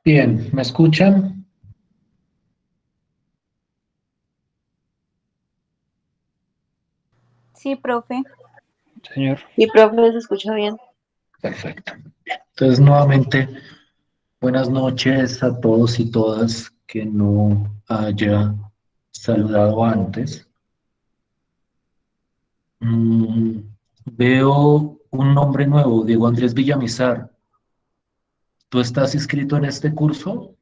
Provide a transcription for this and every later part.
Bien, ¿me escuchan? Sí, profe. Señor. Y profe, ¿se escucha bien? Perfecto. Entonces, nuevamente, buenas noches a todos y todas que no haya saludado antes. Mm, Veo un nombre nuevo, Diego Andrés Villamizar. ¿Tú estás inscrito en este curso?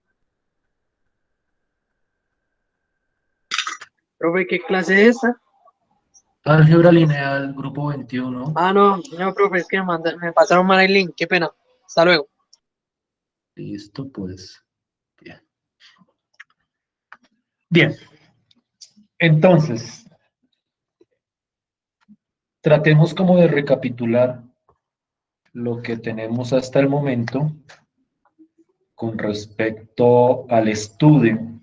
Profe, ¿qué clase es esta? Álgebra lineal, grupo 21. No, profe, es que me pasaron mal el link, qué pena. Hasta luego. Listo, pues. Bien. Bien, entonces, tratemos como de recapitular lo que tenemos hasta el momento con respecto al estudio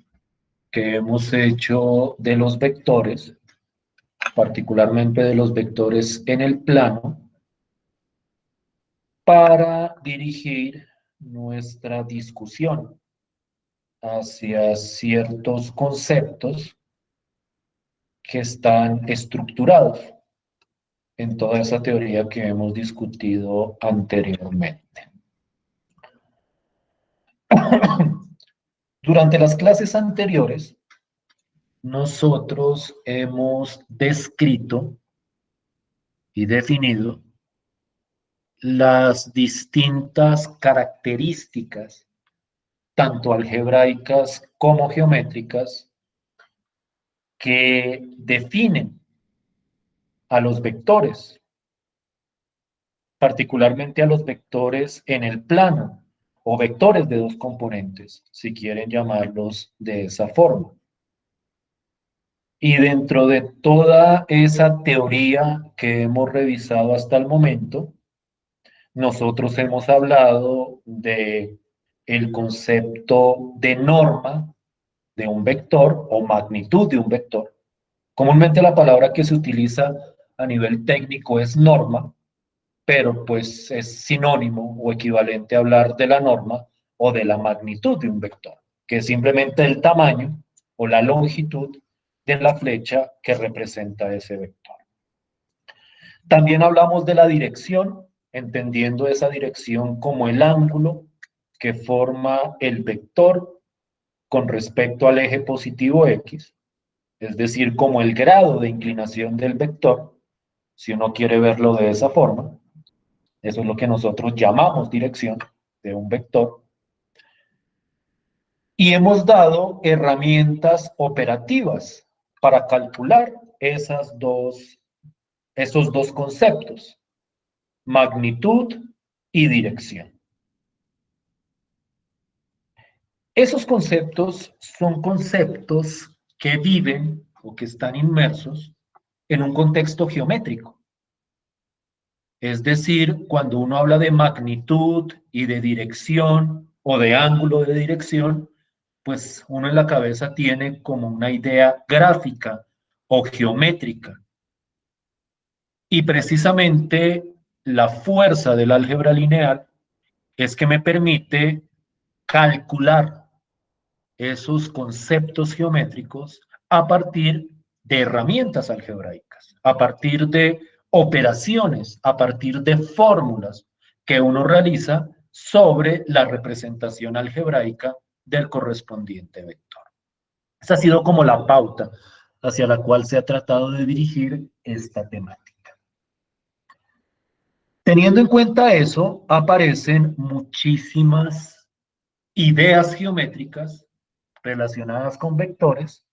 que hemos hecho de los vectores, particularmente de los vectores en el plano, para dirigir nuestra discusión hacia ciertos conceptos que están estructurados en toda esa teoría que hemos discutido anteriormente. Durante las clases anteriores, nosotros hemos descrito y definido las distintas características, tanto algebraicas como geométricas, que definen a los vectores, particularmente a los vectores en el plano, o vectores de dos componentes, si quieren llamarlos de esa forma. Y dentro de toda esa teoría que hemos revisado hasta el momento, nosotros hemos hablado de el concepto de norma de un vector o magnitud de un vector. Comúnmente la palabra que se utiliza a nivel técnico es norma, pero pues es sinónimo o equivalente a hablar de la norma o de la magnitud de un vector, que es simplemente el tamaño o la longitud de la flecha que representa ese vector. También hablamos de la dirección, entendiendo esa dirección como el ángulo que forma el vector con respecto al eje positivo X, es decir, como el grado de inclinación del vector, si uno quiere verlo de esa forma. Eso es lo que nosotros llamamos dirección de un vector. Y hemos dado herramientas operativas para calcular esos dos conceptos, magnitud y dirección. Esos conceptos son conceptos que viven o que están inmersos en un contexto geométrico. Es decir, cuando uno habla de magnitud y de dirección o de ángulo de dirección, pues uno en la cabeza tiene como una idea gráfica o geométrica. Y precisamente la fuerza del álgebra lineal es que me permite calcular esos conceptos geométricos a partir de herramientas algebraicas, a partir de operaciones, a partir de fórmulas que uno realiza sobre la representación algebraica del correspondiente vector. Esa ha sido como la pauta hacia la cual se ha tratado de dirigir esta temática. Teniendo en cuenta eso, aparecen muchísimas ideas geométricas relacionadas con vectores,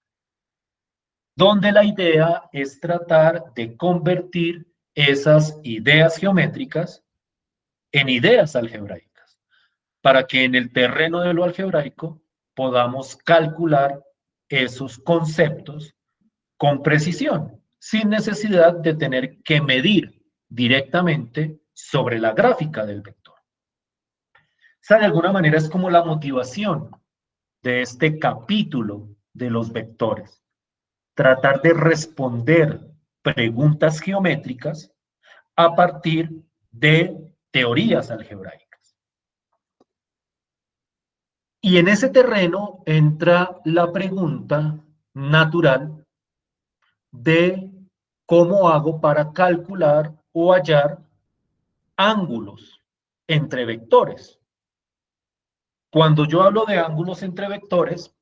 donde la idea es tratar de convertir esas ideas geométricas en ideas algebraicas, para que en el terreno de lo algebraico podamos calcular esos conceptos con precisión, sin necesidad de tener que medir directamente sobre la gráfica del vector. O sea, de alguna manera es como la motivación de este capítulo de los vectores. Tratar de responder preguntas geométricas a partir de teorías algebraicas. Y en ese terreno entra la pregunta natural de cómo hago para calcular o hallar ángulos entre vectores. Cuando yo hablo de ángulos entre vectores,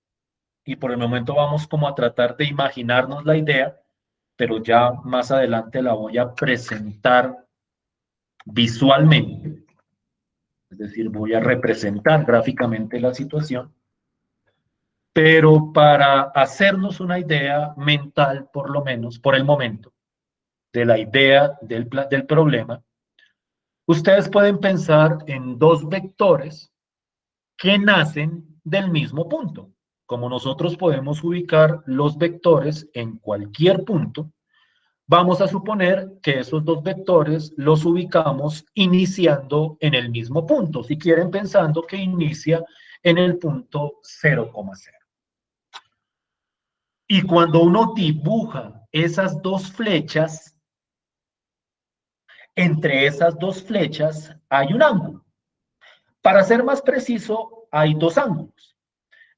y por el momento vamos como a tratar de imaginarnos la idea, pero ya más adelante la voy a presentar visualmente, es decir, voy a representar gráficamente la situación, pero para hacernos una idea mental, por lo menos, por el momento, de la idea del problema, ustedes pueden pensar en dos vectores que nacen del mismo punto. Como nosotros podemos ubicar los vectores en cualquier punto, vamos a suponer que esos dos vectores los ubicamos iniciando en el mismo punto. Si quieren, pensando que inicia en el punto 0,0. Y cuando uno dibuja esas dos flechas, entre esas dos flechas hay un ángulo. Para ser más preciso, hay dos ángulos.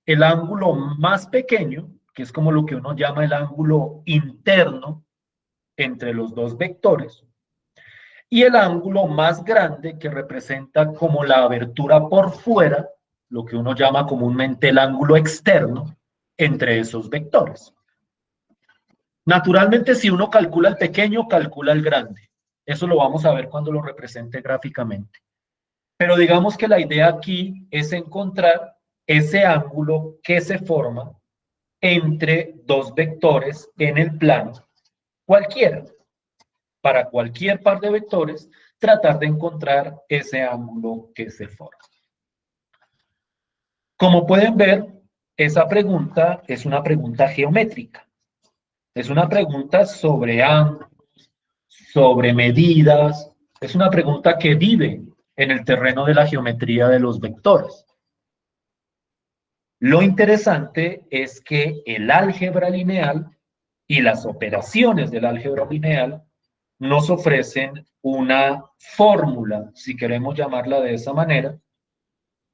El ángulo más pequeño, que es como lo que uno llama el ángulo interno entre los dos vectores, y el ángulo más grande, que representa como la abertura por fuera, lo que uno llama comúnmente el ángulo externo entre esos vectores. Naturalmente, si uno calcula el pequeño, calcula el grande. Eso lo vamos a ver cuando lo represente gráficamente. Pero digamos que la idea aquí es encontrar ese ángulo que se forma entre dos vectores en el plano cualquiera. Para cualquier par de vectores, tratar de encontrar ese ángulo que se forma. Como pueden ver, esa pregunta es una pregunta geométrica. Es una pregunta sobre ángulos, sobre medidas. Es una pregunta que vive en el terreno de la geometría de los vectores. Lo interesante es que el álgebra lineal y las operaciones del álgebra lineal nos ofrecen una fórmula, si queremos llamarla de esa manera,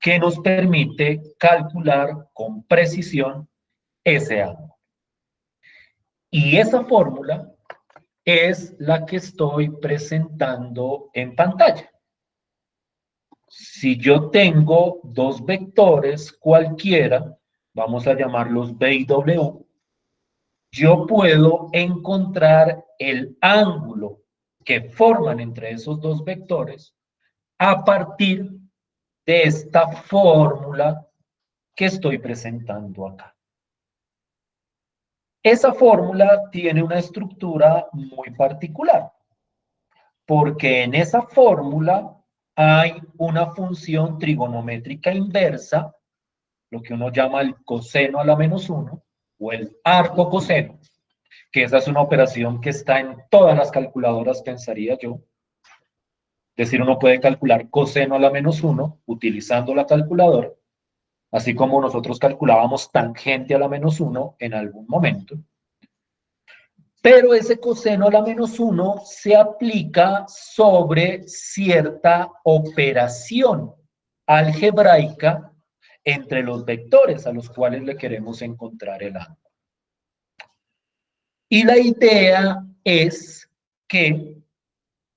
que nos permite calcular con precisión ese ángulo. Y esa fórmula es la que estoy presentando en pantalla. Si yo tengo dos vectores cualquiera, vamos a llamarlos B y W, yo puedo encontrar el ángulo que forman entre esos dos vectores a partir de esta fórmula que estoy presentando acá. Esa fórmula tiene una estructura muy particular, porque en esa fórmula hay una función trigonométrica inversa, lo que uno llama el coseno a la menos 1, o el arco coseno, que esa es una operación que está en todas las calculadoras, pensaría yo. Es decir, uno puede calcular coseno a la menos 1 utilizando la calculadora, así como nosotros calculábamos tangente a la menos 1 en algún momento. Pero ese coseno a la menos 1 se aplica sobre cierta operación algebraica entre los vectores a los cuales le queremos encontrar el ángulo. Y la idea es que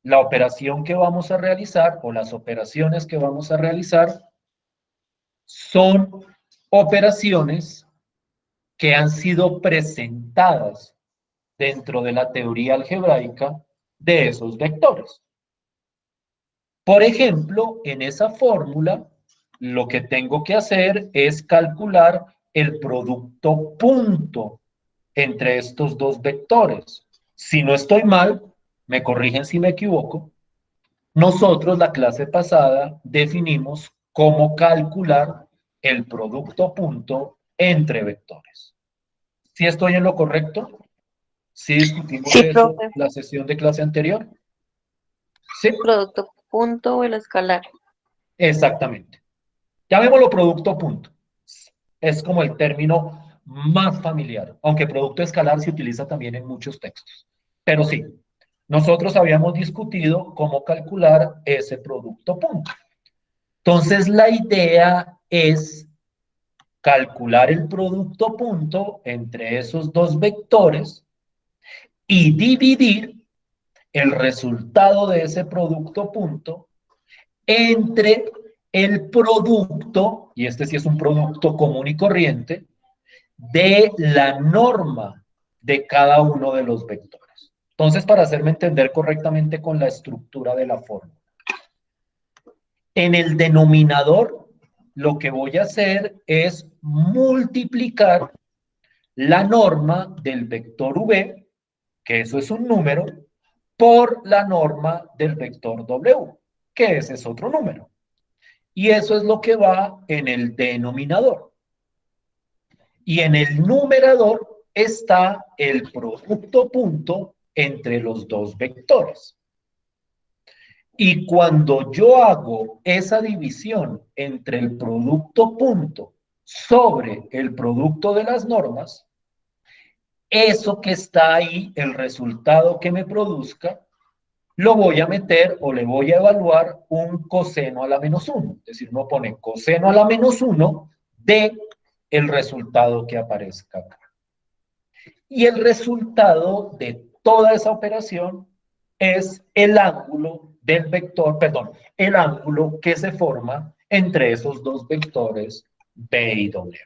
la operación que vamos a realizar o las operaciones que vamos a realizar son operaciones que han sido presentadas dentro de la teoría algebraica de esos vectores. Por ejemplo, en esa fórmula, lo que tengo que hacer es calcular el producto punto entre estos dos vectores. Si no estoy mal, me corrigen si me equivoco, nosotros la clase pasada definimos cómo calcular el producto punto entre vectores. ¿Sí estoy en lo correcto? ¿Sí discutimos Sí, eso profe, en la sesión de clase anterior? Sí, producto punto o el escalar. exactamente. Llamémoslo producto punto. Es como el término más familiar, aunque producto escalar se utiliza también en muchos textos. Pero sí, nosotros habíamos discutido cómo calcular ese producto punto. Entonces, la idea es calcular el producto punto entre esos dos vectores y dividir el resultado de ese producto punto entre el producto, y este sí es un producto común y corriente, de la norma de cada uno de los vectores. Entonces, para hacerme entender correctamente con la estructura de la fórmula, en el denominador, lo que voy a hacer es multiplicar la norma del vector v, que eso es un número, por la norma del vector w, que ese es otro número. Y eso es lo que va en el denominador. Y en el numerador está el producto punto entre los dos vectores. Y cuando yo hago esa división entre el producto punto sobre el producto de las normas, eso que está ahí, el resultado que me produzca, lo voy a meter o le voy a evaluar un coseno a la menos 1. Es decir, uno pone coseno a la menos 1 de el resultado que aparezca acá. Y el resultado de toda esa operación es el ángulo del vector, perdón, el ángulo que se forma entre esos dos vectores B y W.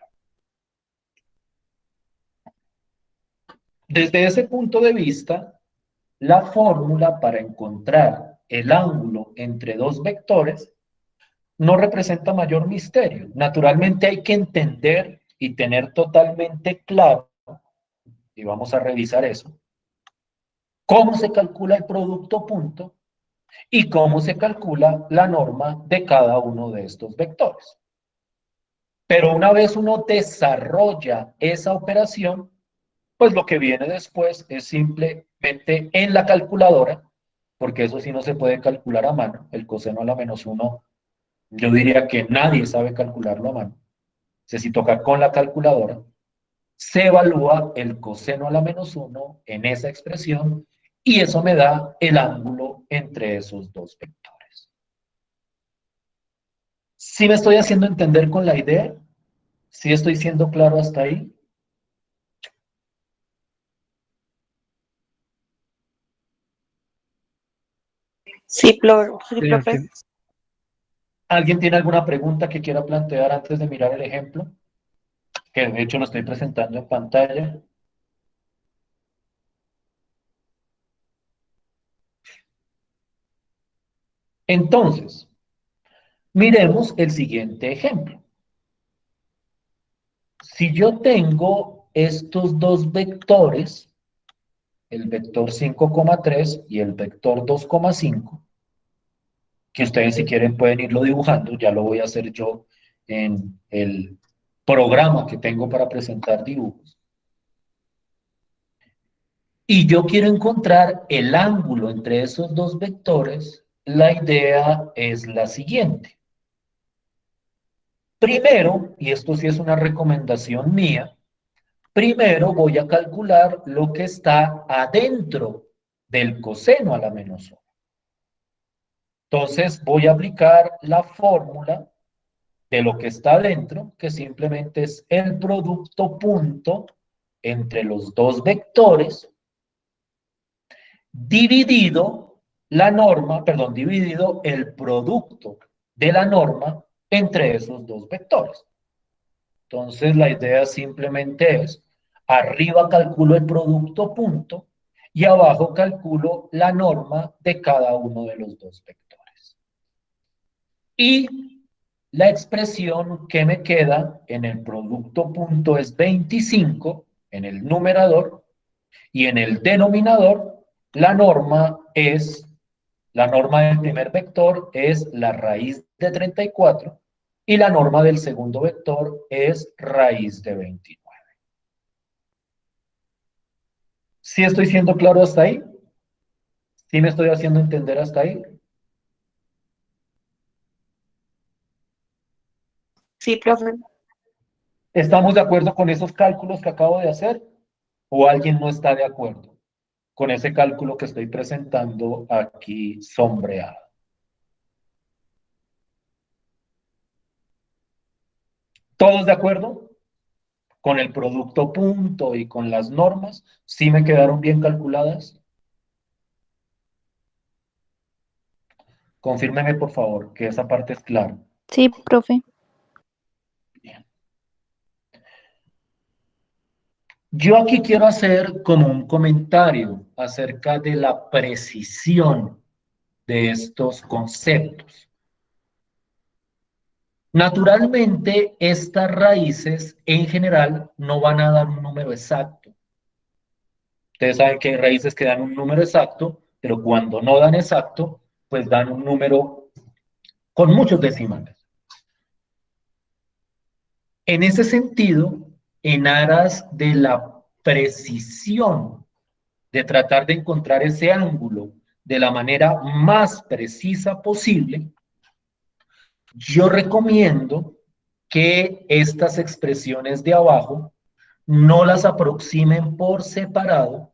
Desde ese punto de vista, la fórmula para encontrar el ángulo entre dos vectores no representa mayor misterio. Naturalmente hay que entender y tener totalmente claro, y vamos a revisar eso, cómo se calcula el producto punto y cómo se calcula la norma de cada uno de estos vectores. Pero una vez uno desarrolla esa operación, pues lo que viene después es simplemente en la calculadora, porque eso sí no se puede calcular a mano, el coseno a la menos 1, yo diría que nadie sabe calcularlo a mano. Si toca con la calculadora, se evalúa el coseno a la menos 1 en esa expresión y eso me da el ángulo entre esos dos vectores. ¿Sí me estoy haciendo entender con la idea? ¿Sí estoy siendo claro hasta ahí? Sí, sí, Sí, profe. ¿Alguien tiene alguna pregunta que quiera plantear antes de mirar el ejemplo? Que de hecho lo estoy presentando en pantalla. Entonces, miremos el siguiente ejemplo. Si yo tengo estos dos vectores, el vector 5,3 y el vector 2,5, que ustedes si quieren pueden irlo dibujando, ya lo voy a hacer yo en el programa que tengo para presentar dibujos. Y yo quiero encontrar el ángulo entre esos dos vectores, la idea es la siguiente. Primero, y esto sí es una recomendación mía, primero voy a calcular lo que está adentro del coseno a la menos 1. Entonces voy a aplicar la fórmula de lo que está adentro, que simplemente es el producto punto entre los dos vectores, dividido la norma, perdón, dividido el producto de la norma entre esos dos vectores. Entonces la idea simplemente es, arriba calculo el producto punto y abajo calculo la norma de cada uno de los dos vectores. Y la expresión que me queda en el producto punto es 25 en el numerador y en el denominador la norma del primer vector es la raíz de 34 y la norma del segundo vector es raíz de 29. ¿Sí estoy siendo claro hasta ahí? ¿Sí me estoy haciendo entender hasta ahí? Sí, profe. ¿Estamos de acuerdo con esos cálculos que acabo de hacer? ¿O alguien no está de acuerdo con ese cálculo que estoy presentando aquí sombreado? ¿Todos de acuerdo? con el producto punto y con las normas, ¿sí me quedaron bien calculadas? Confírmeme, por favor, que esa parte es clara. Sí, profe. Bien. Yo aquí quiero hacer como un comentario acerca de la precisión de estos conceptos. Naturalmente, estas raíces en general no van a dar un número exacto. Ustedes saben que hay raíces que dan un número exacto, pero cuando no dan exacto, pues dan un número con muchos decimales. En ese sentido, en aras de la precisión, de tratar de encontrar ese ángulo de la manera más precisa posible, yo recomiendo que estas expresiones de abajo no las aproximen por separado,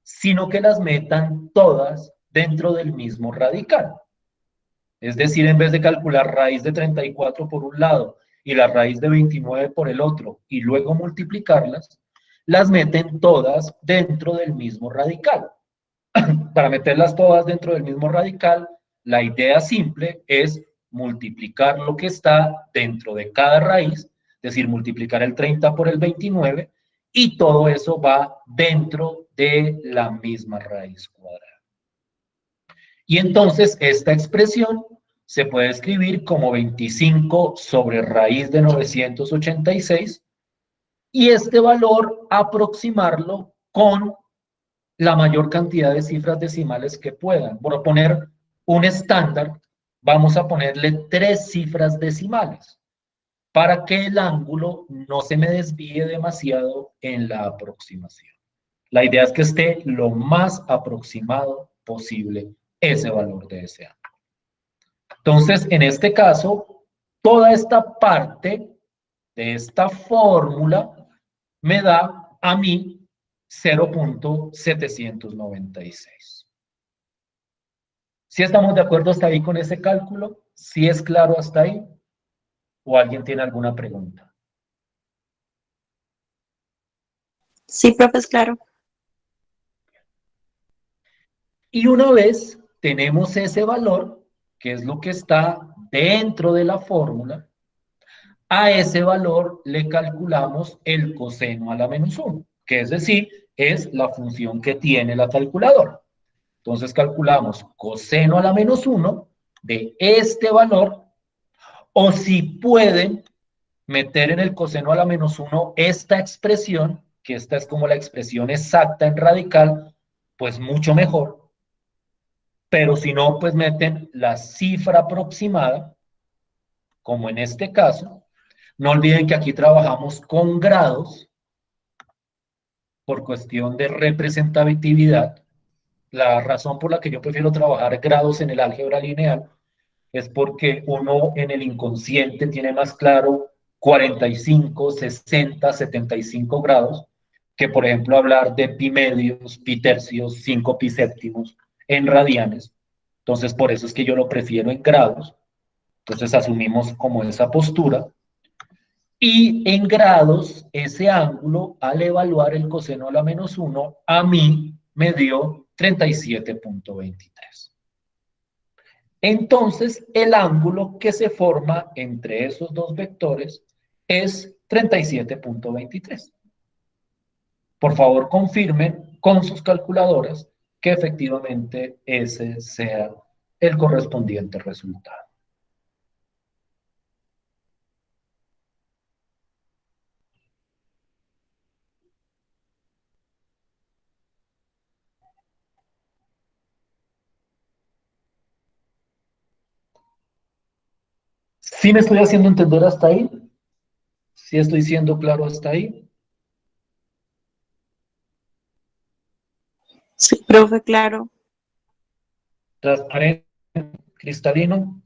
sino que las metan todas dentro del mismo radical. Es decir, en vez de calcular raíz de 34 por un lado y la raíz de 29 por el otro y luego multiplicarlas, las meten todas dentro del mismo radical. Para meterlas todas dentro del mismo radical, la idea simple es multiplicar lo que está dentro de cada raíz, es decir, multiplicar el 30 por el 29, y todo eso va dentro de la misma raíz cuadrada. Y entonces esta expresión se puede escribir como 25 sobre raíz de 986 y este valor aproximarlo con la mayor cantidad de cifras decimales que puedan. Por poner un estándar, vamos a ponerle 3 cifras decimales para que el ángulo no se me desvíe demasiado en la aproximación. La idea es que esté lo más aproximado posible ese valor de ese ángulo. Entonces, en este caso, toda esta parte de esta fórmula me da a mí 0.796. ¿Sí estamos de acuerdo hasta ahí con ese cálculo? ¿Sí es claro hasta ahí? ¿O alguien tiene alguna pregunta? Sí, profe, es claro. Y una vez tenemos ese valor, que es lo que está dentro de la fórmula, a ese valor le calculamos el coseno a la menos 1, que es decir, es la función que tiene la calculadora. Entonces calculamos coseno a la menos 1 de este valor, o si pueden meter en el coseno a la menos 1 esta expresión, que esta es como la expresión exacta en radical, pues mucho mejor. Pero si no, pues meten la cifra aproximada, como en este caso. No olviden que aquí trabajamos con grados por cuestión de representatividad. La razón por la que yo prefiero trabajar grados en el álgebra lineal es porque uno en el inconsciente tiene más claro 45, 60, 75 grados, que por ejemplo hablar de pi medios, pi tercios, 5 pi séptimos en radianes. Entonces por eso es que yo lo prefiero en grados. Entonces asumimos como esa postura. Y en grados, ese ángulo, al evaluar el coseno a la menos 1, a mí me dio 37.23. Entonces, el ángulo que se forma entre esos dos vectores es 37.23. Por favor, confirmen con sus calculadoras que efectivamente ese sea el correspondiente resultado. ¿Sí me estoy haciendo entender hasta ahí? ¿Sí estoy siendo claro hasta ahí? Sí, profe, claro. ¿Transparente, cristalino?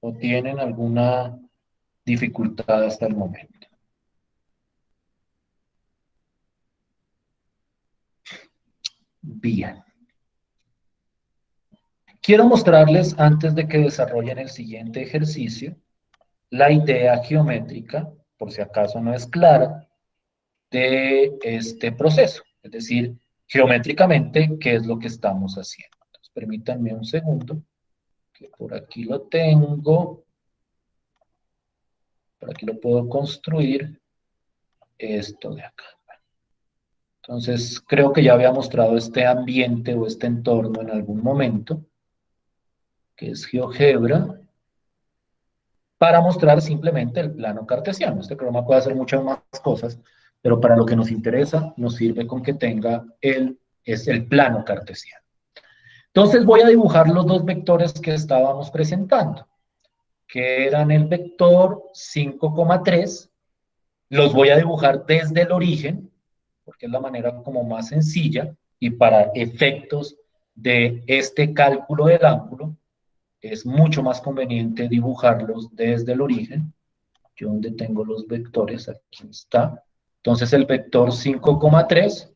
¿O tienen alguna dificultad hasta el momento? Bien. Quiero mostrarles, antes de que desarrollen el siguiente ejercicio, la idea geométrica por si acaso no es clara, de este proceso, es decir, geométricamente, qué es lo que estamos haciendo. Entonces, permítanme un segundo, que por aquí lo tengo, por aquí lo puedo construir, esto de acá. Entonces, creo que ya había mostrado este ambiente o este entorno en algún momento, que es GeoGebra, para mostrar simplemente el plano cartesiano. Este programa puede hacer muchas más cosas, pero para lo que nos interesa, nos sirve con que tenga es el plano cartesiano. Entonces voy a dibujar los dos vectores que estábamos presentando, que eran el vector 5,3. Los voy a dibujar desde el origen, porque es la manera como más sencilla, y para efectos de este cálculo del ángulo, es mucho más conveniente dibujarlos desde el origen. Yo donde tengo los vectores, aquí está. Entonces el vector 5,3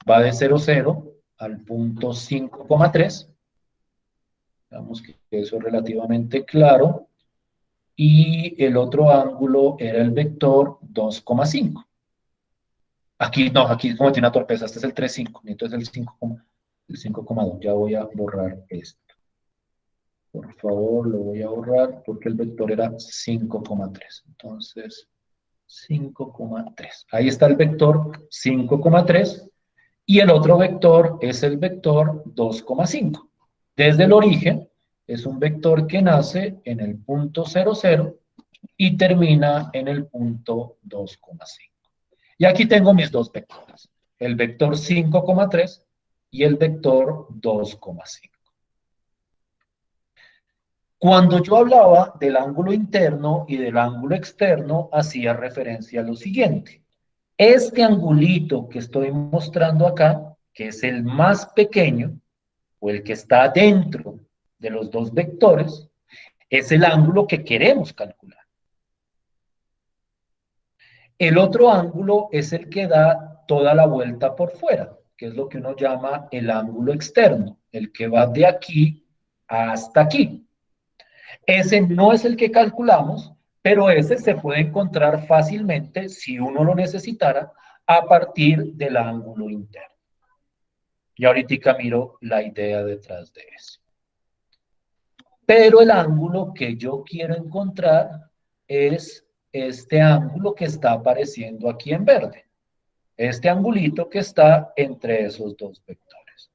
va de 0, 0 al punto 5,3. Digamos que eso es relativamente claro. Y el otro ángulo era el vector 2,5. Aquí no, aquí cometí una torpeza, este es el 3,5, entonces el 5,2. Ya voy a borrar esto. Por favor, lo voy a borrar porque el vector era 5,3. Entonces, 5,3. Ahí está el vector 5,3 y el otro vector es el vector 2,5. Desde el origen es un vector que nace en el punto 0, 0 y termina en el punto 2,5. Y aquí tengo mis dos vectores, el vector 5,3 y el vector 2,5. Cuando yo hablaba del ángulo interno y del ángulo externo, hacía referencia a lo siguiente. Este angulito que estoy mostrando acá, que es el más pequeño, o el que está dentro de los dos vectores, es el ángulo que queremos calcular. El otro ángulo es el que da toda la vuelta por fuera, que es lo que uno llama el ángulo externo, el que va de aquí hasta aquí. Ese no es el que calculamos, pero ese se puede encontrar fácilmente, si uno lo necesitara, a partir del ángulo interno. Y ahorita miro la idea detrás de eso. Pero el ángulo que yo quiero encontrar es este ángulo que está apareciendo aquí en verde. Este angulito que está entre esos dos vectores.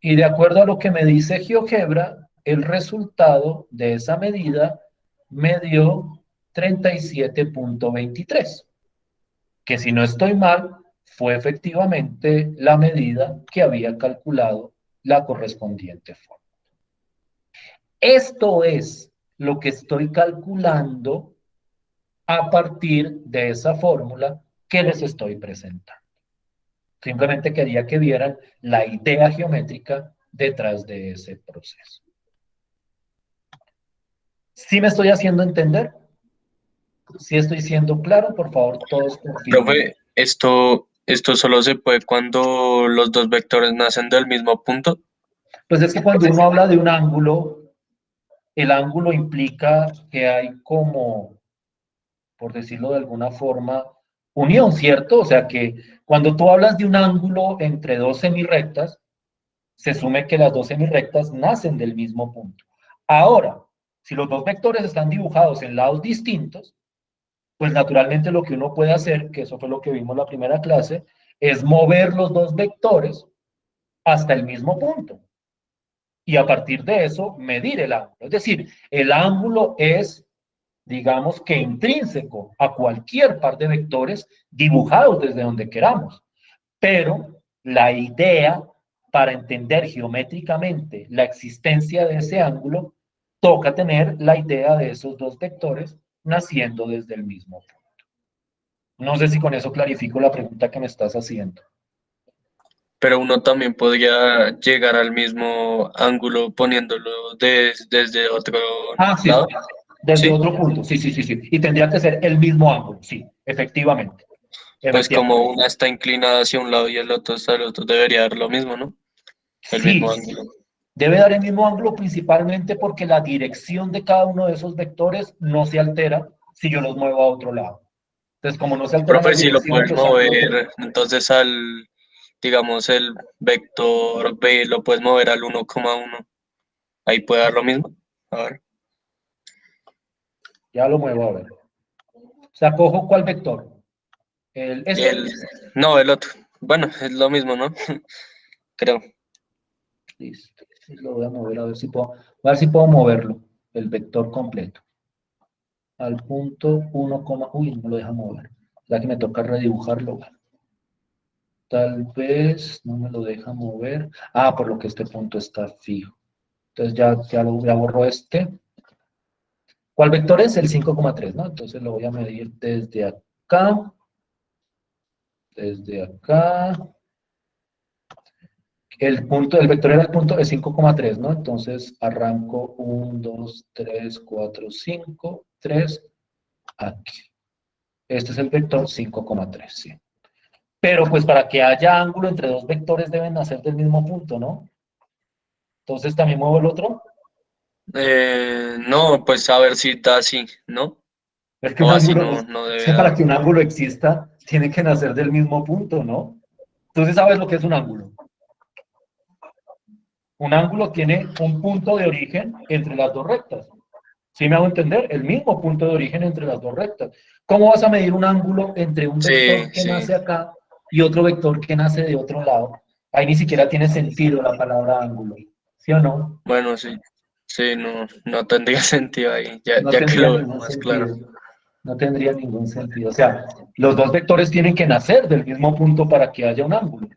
Y de acuerdo a lo que me dice GeoGebra, el resultado de esa medida me dio 37,23, que si no estoy mal, fue efectivamente la medida que había calculado la correspondiente forma. Esto es lo que estoy calculando a partir de esa fórmula que les estoy presentando. Simplemente quería que vieran la idea geométrica detrás de ese proceso. ¿Sí me estoy haciendo entender? ¿Sí estoy siendo claro? Por favor, todos confirmen. Profe, esto solo se puede cuando los dos vectores nacen del mismo punto. Pues es que cuando uno habla de un ángulo, el ángulo implica que hay como, por decirlo de alguna forma, unión, ¿cierto? O sea que cuando tú hablas de un ángulo entre dos semirrectas, se asume que las dos semirrectas nacen del mismo punto. Ahora, si los dos vectores están dibujados en lados distintos, pues naturalmente lo que uno puede hacer, que eso fue lo que vimos en la primera clase, es mover los dos vectores hasta el mismo punto. Y a partir de eso, medir el ángulo. Es decir, el ángulo es, digamos que intrínseco a cualquier par de vectores dibujados desde donde queramos. Pero la idea para entender geométricamente la existencia de ese ángulo, toca tener la idea de esos dos vectores naciendo desde el mismo punto. No sé si con eso clarifico la pregunta que me estás haciendo. Pero uno también podría llegar al mismo ángulo poniéndolo desde otro Sí, lado. desde Sí, otro punto, sí. Y tendría que ser el mismo ángulo, sí, efectivamente. pues como una está inclinada hacia un lado y el otro está al otro, debería dar lo mismo, ¿no? El Sí, mismo ángulo. debe dar el mismo ángulo principalmente porque la dirección de cada uno de esos vectores no se altera si yo los muevo a otro lado. Entonces, como no se alteran Profe, las si lo direcciones, puedes los ángulos no. mover, entonces digamos, el vector B lo puedes mover al 1,1. Ahí puede dar lo mismo. A ver. Ya lo muevo a ver. O sea, cojo ¿cuál vector? El, no, el otro. Bueno, es lo mismo, ¿no? Creo. Listo. Lo voy a mover a ver si puedo, a ver si puedo moverlo, el vector completo. Al punto 1, uy, no lo deja mover. Ya que me toca redibujarlo. Tal vez no me lo deja mover. Ah, por lo que este punto está fijo. Entonces ya borro este. ¿Cuál vector es? El 5,3, ¿no? Entonces lo voy a medir desde acá. Desde acá. El vector era el punto de 5,3, ¿no? Entonces arranco 1, 2, 3, 4, 5, 3, aquí. Este es el vector 5,3, sí. Pero pues para que haya ángulo entre dos vectores deben nacer del mismo punto, ¿no? Entonces también muevo el otro. No, pues a ver si da así, ¿no? Es que un O así ángulo, no, es no debe que para dar. que un ángulo exista, tiene que nacer del mismo punto, ¿no? Entonces, ¿sabes lo que es un ángulo? Un ángulo tiene un punto de origen entre las dos rectas. ¿Sí me hago entender? El mismo punto de origen entre las dos rectas. ¿Cómo vas a medir un ángulo entre un Sí, vector que sí. nace acá y otro vector que nace de otro lado? Ahí ni siquiera tiene sentido la palabra ángulo. ¿Sí o no? Bueno, sí. Sí, no, no tendría sentido ahí, ya, No ya que tendría lo veo ningún más claro. sentido. No tendría ningún sentido. O sea, los dos vectores tienen que nacer del mismo punto para que haya un ángulo.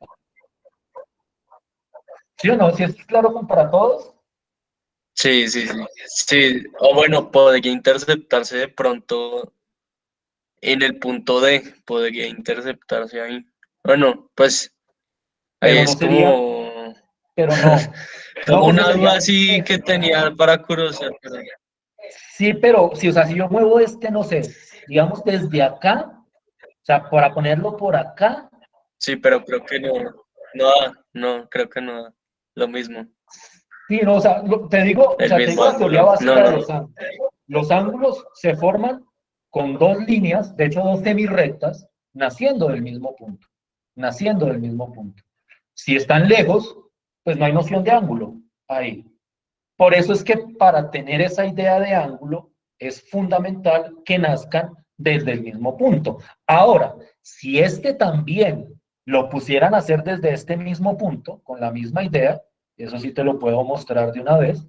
¿Sí o no? Si es claro como para todos. Sí, sí, sí. Sí, o bueno, podría interceptarse de pronto en el punto D, podría interceptarse ahí. Bueno, pues ahí Pero no es sería, como, pero no. No, como porque una duda sería, así que tenía para curiosidad. sí, pero sí, o sea, si yo muevo este, no sé, digamos desde acá, o sea, para ponerlo por acá, Sí, pero creo que no, no da, no, creo que no da lo mismo, sí, no, o sea, te digo, o el sea, te digo mismo la teoría ángulo. No, básica de no, los ángulos. Los ángulos se forman con dos líneas, de hecho dos semirrectas, naciendo del mismo punto, naciendo del mismo punto. Si están lejos, pues no hay noción de ángulo ahí. Por eso es que para tener esa idea de ángulo es fundamental que nazcan desde el mismo punto. Ahora, si este también lo pusieran a hacer desde este mismo punto, con la misma idea, eso sí te lo puedo mostrar de una vez,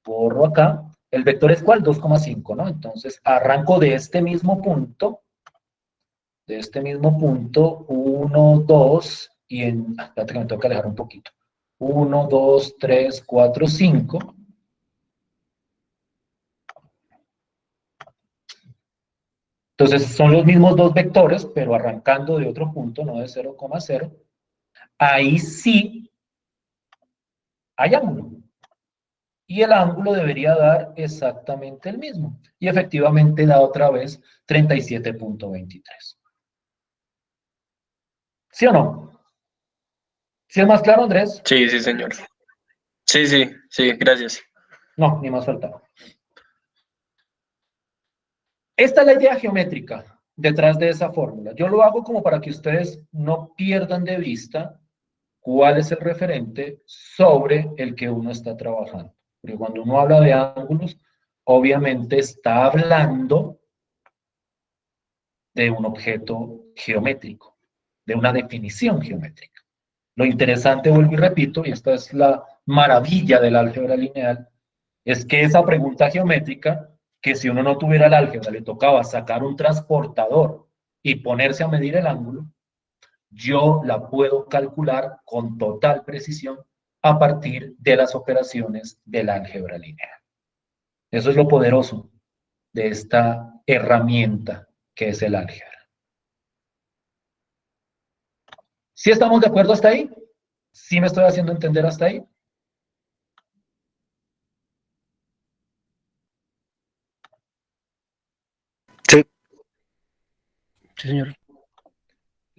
borro acá, el vector es ¿cuál? 2,5, ¿no? Entonces arranco de este mismo punto, 1, 2, y espérate que me tengo que alejar un poquito, 1, 2, 3, 4, 5. Entonces son los mismos dos vectores, pero arrancando de otro punto, no de 0,0. Ahí sí hay ángulo. Y el ángulo debería dar exactamente el mismo. Y efectivamente da otra vez 37,23. ¿Sí o no? ¿Sí es más claro, Andrés? sí, sí, señor. Sí, sí, sí, gracias. No, ni más faltaba. Esta es la idea geométrica detrás de esa fórmula. Yo lo hago como para que ustedes no pierdan de vista cuál es el referente sobre el que uno está trabajando. Porque cuando uno habla de ángulos, obviamente está hablando de un objeto geométrico, de una definición geométrica. Lo interesante, vuelvo y repito, y esta es la maravilla del álgebra lineal, es que esa pregunta geométrica, que si uno no tuviera el álgebra, le tocaba sacar un transportador y ponerse a medir el ángulo, yo la puedo calcular con total precisión a partir de las operaciones del álgebra lineal. Eso es lo poderoso de esta herramienta que es el álgebra. ¿Sí estamos de acuerdo hasta ahí? ¿Sí me estoy haciendo entender hasta ahí? Sí. Sí, señor.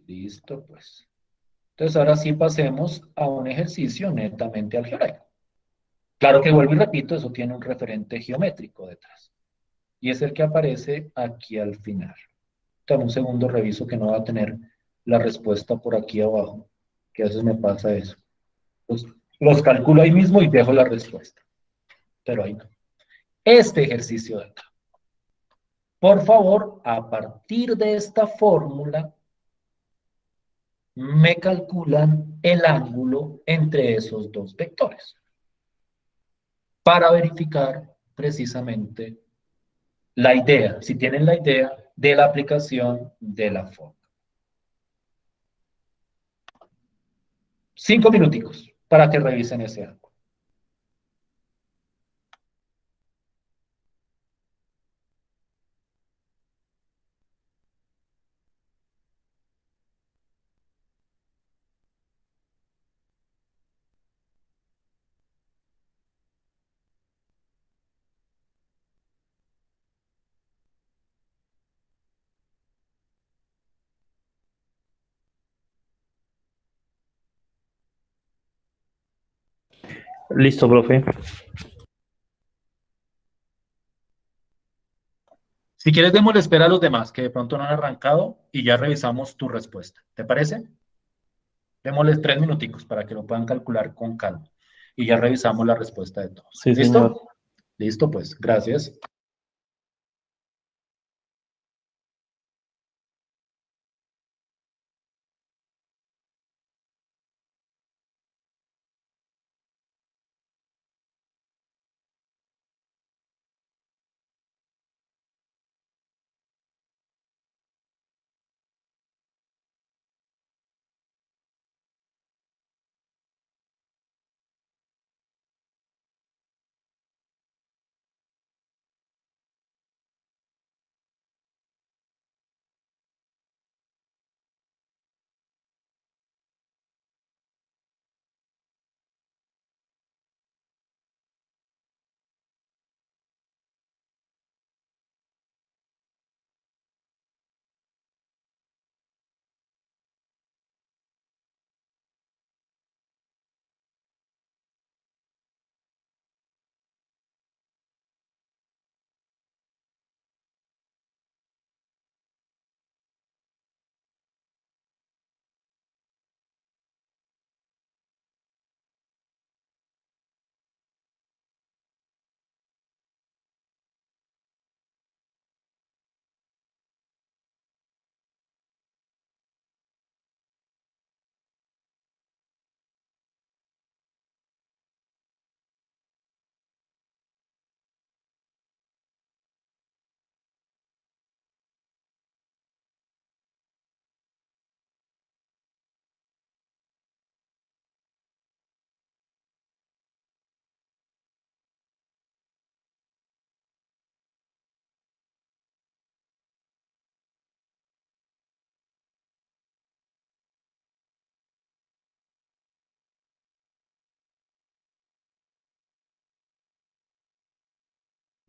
Listo, pues. Entonces ahora sí pasemos a un ejercicio netamente algebraico. Claro que vuelvo y repito, eso tiene un referente geométrico detrás. Y es el que aparece aquí al final. Dame un segundo, reviso que no va a tener la respuesta por aquí abajo, que a veces me pasa eso. Los calculo ahí mismo y dejo la respuesta. Pero ahí no. Este ejercicio de acá. Por favor, a partir de esta fórmula, me calculan el ángulo entre esos dos vectores para verificar precisamente la idea, si tienen la idea de la aplicación de la fórmula. 5 minuticos para que revisen ese ángulo. Listo, profe. Si quieres, démosle espera a los demás que de pronto no han arrancado y ya revisamos tu respuesta. ¿Te parece? Démosles 3 minuticos para que lo puedan calcular con calma y ya revisamos la respuesta de todos. Sí, ¿Listo? señor. Listo, pues. Gracias.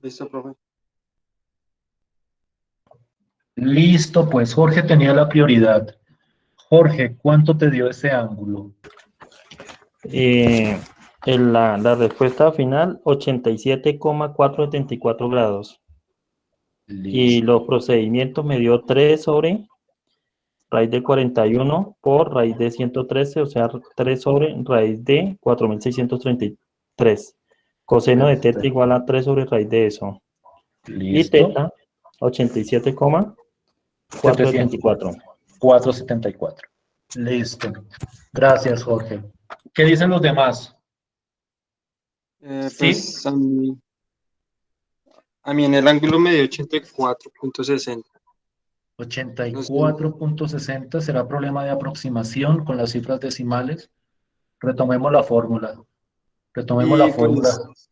Listo, profe. Listo, pues Jorge tenía la prioridad. Jorge, ¿cuánto te dio ese ángulo? Eh, la respuesta final, 87,474 grados. Y Listo. los procedimientos me dio 3 sobre raíz de 41 por raíz de 113, o sea, 3 sobre raíz de 4633. Coseno de teta Perfecto. igual a 3 sobre raíz de eso. Y Listo. teta, 87,474. 474. Listo. Gracias, Jorge. ¿Qué dicen los demás? ¿Sí? Pues a mí en el ángulo me dio 84,60. No sé. 84,60 será problema de aproximación con las cifras decimales. Retomemos la fórmula. Retomemos la Y fórmula. pues,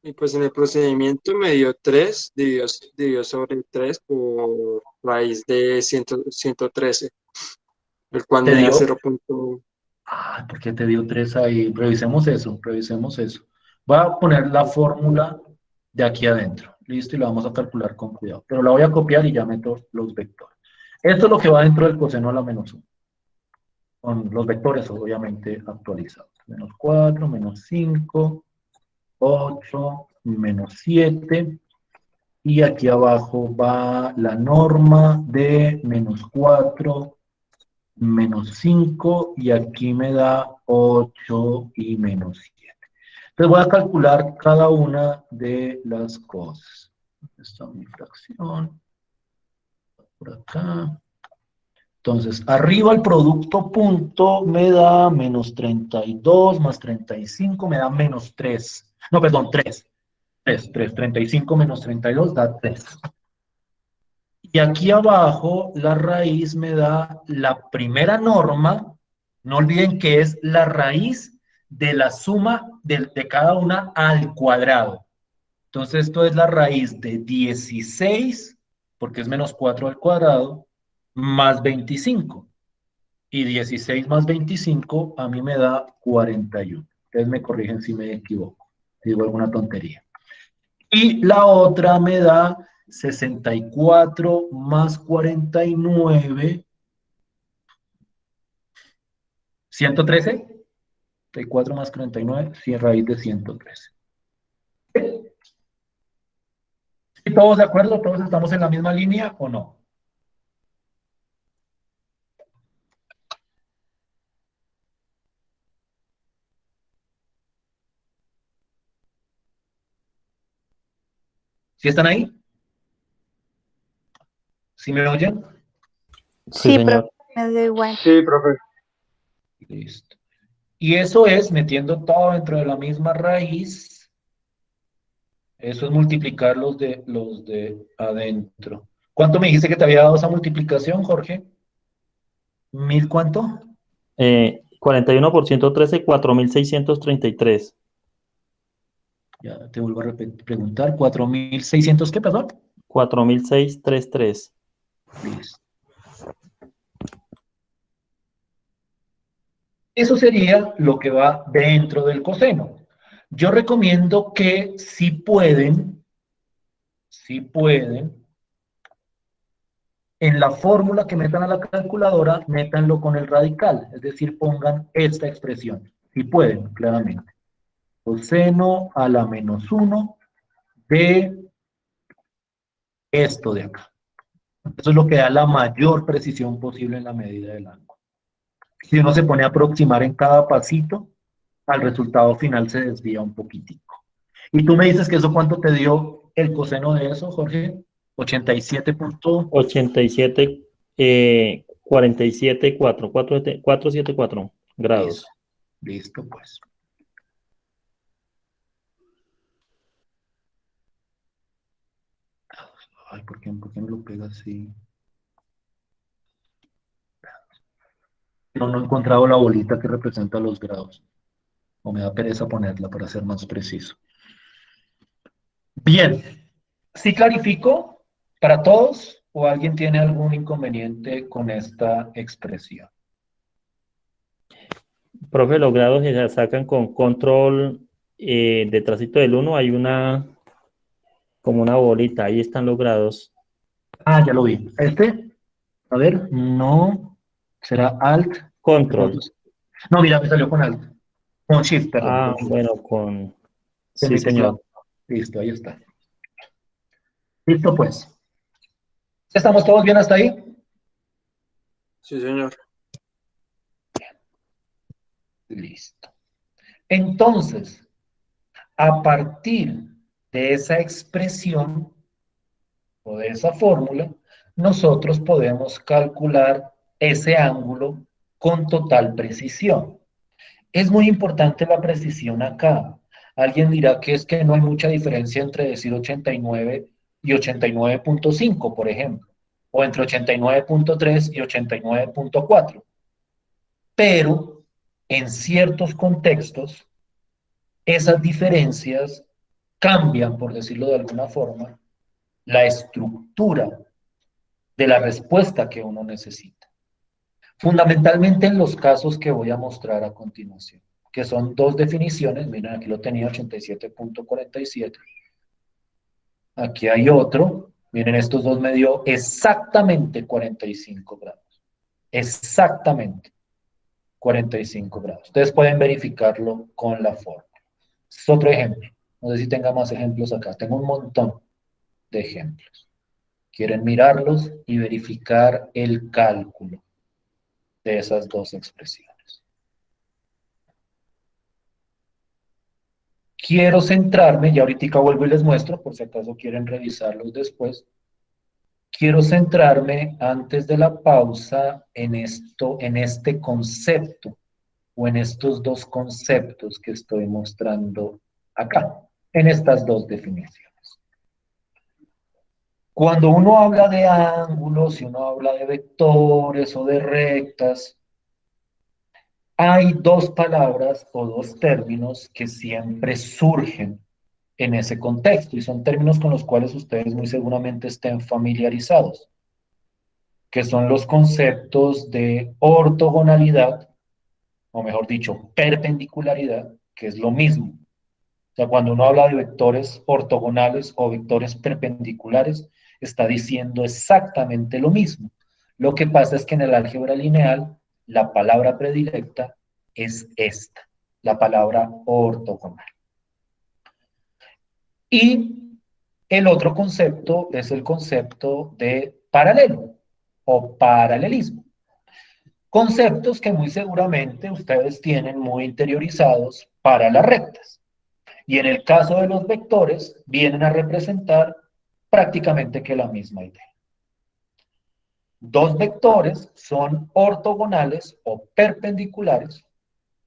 y pues en el procedimiento me dio 3 dividido sobre 3 por raíz de 113, el cual ¿Te me da dio? 0. Ah, ¿por qué te dio 3 ahí? Revisemos eso, revisemos eso. Voy a poner la fórmula de aquí adentro. Listo, y la vamos a calcular con cuidado. Pero la voy a copiar y ya meto los vectores. Esto es lo que va dentro del coseno a la menos 1. Con los vectores obviamente actualizados. Menos 4, menos 5, 8, menos 7. Y aquí abajo va la norma de -4, -5, y aquí me da 8 y -7. Entonces voy a calcular cada una de las cosas. Esta es mi fracción. Por acá. Entonces, arriba el producto punto me da -32 más 35 me da -3. No, perdón, 3. 35 menos 32 da 3. Y aquí abajo la raíz me da la primera norma. No olviden que es la raíz de la suma de cada una al cuadrado. Entonces esto es la raíz de 16, porque es -4 al cuadrado, más 25. Y 16 más 25 a mí me da 41. Ustedes me corrigen si me equivoco, si digo alguna tontería. Y la otra me da 64 más 49, 113. 64 más 49, 100 raíz de 113. ¿Sí, todos de acuerdo? ¿Todos estamos en la misma línea o no? ¿Sí están ahí? ¿Sí me oyen? Sí, Sí, señor. profe, me da igual. Sí, profe. Listo. Y eso es metiendo todo dentro de la misma raíz. Eso es multiplicar los de adentro. ¿Cuánto me dijiste que te había dado esa multiplicación, Jorge? ¿Mil cuánto? 41 por 113, 4.633. Ya te vuelvo a preguntar. 4.600, ¿qué, perdón? 4.633. Listo. Eso sería lo que va dentro del coseno. Yo recomiendo que si pueden, en la fórmula que metan a la calculadora, métanlo con el radical, es decir, pongan esta expresión. Si pueden, claramente. Coseno a la -1 de esto de acá. Eso es lo que da la mayor precisión posible en la medida del ángulo. Si uno se pone a aproximar en cada pasito, al resultado final se desvía un poquitico. Y tú me dices que eso cuánto te dio el coseno de eso, Jorge. 87 punto. 87, 47, 474 grados. Listo, pues. Ay, ¿por qué me lo pega así? No he encontrado la bolita que representa los grados. O me da pereza ponerla para ser más preciso. Bien. ¿Sí clarifico para todos o alguien tiene algún inconveniente con esta expresión? Profe, los grados se sacan con control detrásito del 1. Hay como una bolita. Ahí están los grados. Ah, ya lo vi. A ver, no, será Alt. De pronto. Control. No, mira, me salió con Alt. Con Shift, perdón. Ah, Con Shift. bueno, con... En Sí, mi teclado. señor. Listo, ahí está. Listo, pues. ¿Estamos todos bien hasta ahí? Sí, señor. Listo. Entonces, a partir de esa expresión o de esa fórmula, nosotros podemos calcular ese ángulo con total precisión. Es muy importante la precisión acá. Alguien dirá que es que no hay mucha diferencia entre decir 89 y 89.5, por ejemplo, o entre 89.3 y 89.4. Pero en ciertos contextos, esas diferencias cambian, por decirlo de alguna forma, la estructura de la respuesta que uno necesita. Fundamentalmente en los casos que voy a mostrar a continuación, que son dos definiciones. Miren, aquí lo tenía, 87.47. Aquí hay otro. Miren, estos dos me dio exactamente 45 grados. Exactamente 45 grados. Ustedes pueden verificarlo con la fórmula. Es otro ejemplo. No sé si tenga más ejemplos acá. Tengo un montón. de ejemplos. Quieren mirarlos y verificar el cálculo de esas dos expresiones. Quiero centrarme, y ahorita vuelvo y les muestro, por si acaso quieren revisarlos después. Quiero centrarme antes de la pausa en esto, en este concepto, o en estos dos conceptos que estoy mostrando acá, en estas dos definiciones. Cuando uno habla de ángulos, y uno habla de vectores o de rectas, hay dos palabras o dos términos que siempre surgen en ese contexto, y son términos con los cuales ustedes muy seguramente estén familiarizados, que son los conceptos de ortogonalidad, o mejor dicho, perpendicularidad, que es lo mismo. O sea, cuando uno habla de vectores ortogonales o vectores perpendiculares, está diciendo exactamente lo mismo. Lo que pasa es que en el álgebra lineal, la palabra predilecta es esta, la palabra ortogonal. Y el otro concepto es el concepto de paralelo o paralelismo. Conceptos que muy seguramente ustedes tienen muy interiorizados para las rectas. Y en el caso de los vectores, vienen a representar prácticamente que la misma idea. Dos vectores son ortogonales o perpendiculares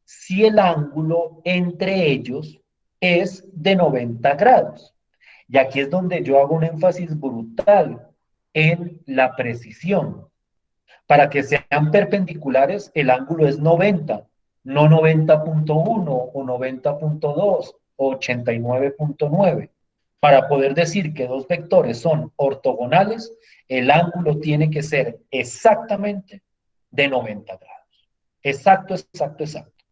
si el ángulo entre ellos es de 90 grados. Y aquí es donde yo hago un énfasis brutal en la precisión. Para que sean perpendiculares, el ángulo es 90, no 90.1 o 90.2 o 89.9. Para poder decir que dos vectores son ortogonales, el ángulo tiene que ser exactamente de 90 grados. Exacto, exacto, exacto.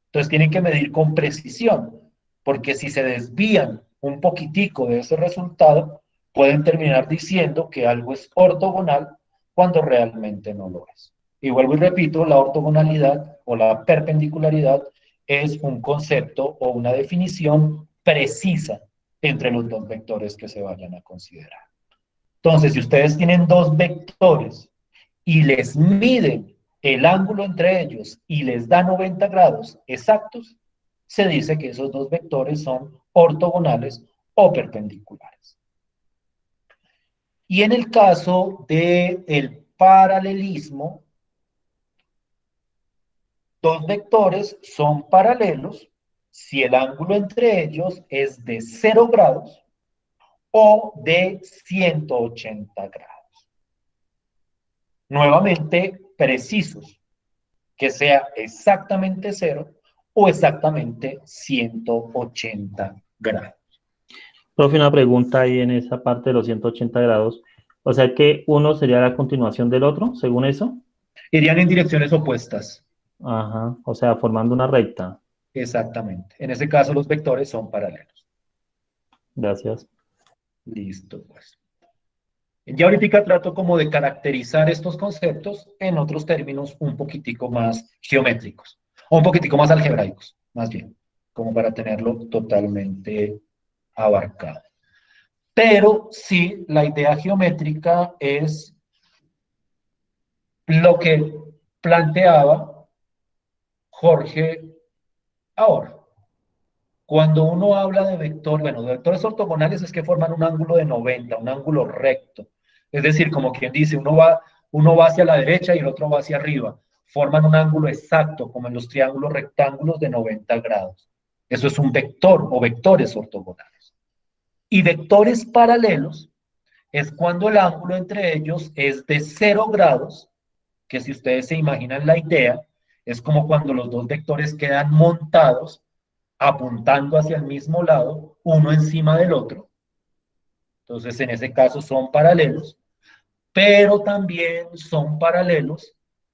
Entonces tienen que medir con precisión, porque si se desvían un poquitico de ese resultado, pueden terminar diciendo que algo es ortogonal cuando realmente no lo es. Y vuelvo y repito, la ortogonalidad o la perpendicularidad es un concepto o una definición precisa entre los dos vectores que se vayan a considerar. Entonces, si ustedes tienen dos vectores y les miden el ángulo entre ellos y les da 90 grados exactos, se dice que esos dos vectores son ortogonales o perpendiculares. Y en el caso del paralelismo, dos vectores son paralelos si el ángulo entre ellos es de 0 grados o de 180 grados. Nuevamente, precisos, que sea exactamente 0 o exactamente 180 grados. Profe, una pregunta ahí en esa parte de los 180 grados. O sea que uno sería la continuación del otro, según eso. Irían en direcciones opuestas. Ajá, o sea, formando una recta. Exactamente. En ese caso, los vectores son paralelos. Gracias. Listo, pues. Ya ahorita trato como de caracterizar estos conceptos en otros términos un poquitico más geométricos, o un poquitico más algebraicos, más bien, como para tenerlo totalmente abarcado. Pero sí, la idea geométrica es lo que planteaba Jorge ahora. Cuando uno habla de vector, bueno, de vectores ortogonales es que forman un ángulo de 90, un ángulo recto. Es decir, como quien dice, uno va hacia la derecha y el otro va hacia arriba. Forman un ángulo exacto, como en los triángulos rectángulos de 90 grados. Eso es un vector o vectores ortogonales. Y vectores paralelos es cuando el ángulo entre ellos es de 0 grados, que si ustedes se imaginan la idea, es como cuando los dos vectores quedan montados apuntando hacia el mismo lado, uno encima del otro. Entonces, en ese caso son paralelos, pero también son paralelos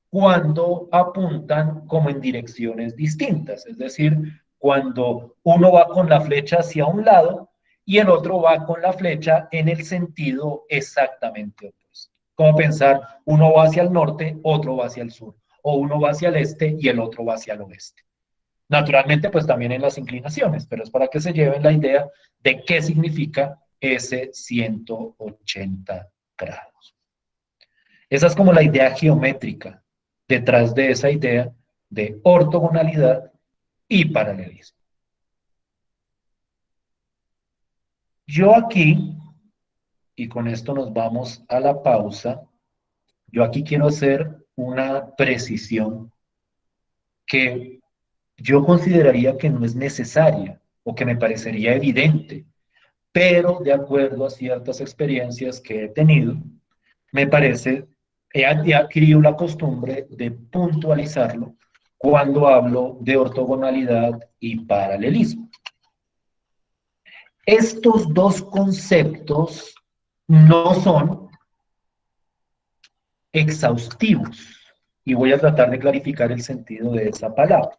cuando apuntan como en direcciones distintas, es decir, cuando uno va con la flecha hacia un lado y el otro va con la flecha en el sentido exactamente opuesto. Como pensar, uno va hacia el norte, otro va hacia el sur, o uno va hacia el este y el otro va hacia el oeste. Naturalmente, pues también en las inclinaciones, pero es para que se lleven la idea de qué significa ese 180 grados. Esa es como la idea geométrica detrás de esa idea de ortogonalidad y paralelismo. Yo aquí, y con esto nos vamos a la pausa, yo aquí quiero hacer una precisión que yo consideraría que no es necesaria o que me parecería evidente, pero de acuerdo a ciertas experiencias que he tenido, me parece, he adquirido la costumbre de puntualizarlo cuando hablo de ortogonalidad y paralelismo. Estos dos conceptos no son exhaustivos y voy a tratar de clarificar el sentido de esa palabra.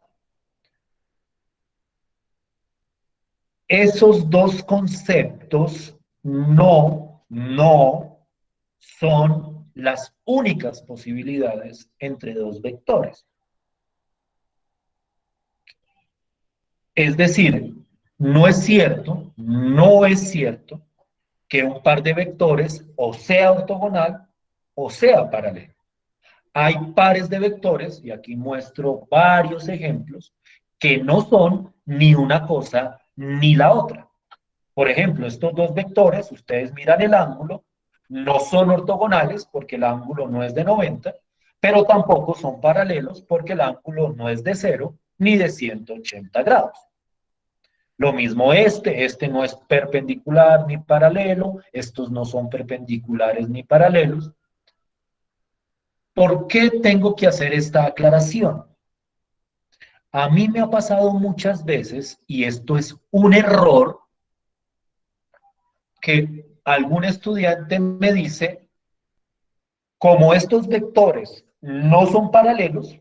Esos dos conceptos no son las únicas posibilidades entre dos vectores. Es decir, no es cierto que un par de vectores o sea ortogonal o sea paralelo. Hay pares de vectores, y aquí muestro varios ejemplos, que no son ni una cosa ni la otra. Por ejemplo, estos dos vectores, ustedes miran el ángulo, no son ortogonales porque el ángulo no es de 90, pero tampoco son paralelos porque el ángulo no es de 0 ni de 180 grados. Lo mismo este no es perpendicular ni paralelo, estos no son perpendiculares ni paralelos. ¿Por qué tengo que hacer esta aclaración? A mí me ha pasado muchas veces, y esto es un error, que algún estudiante me dice, como estos vectores no son paralelos,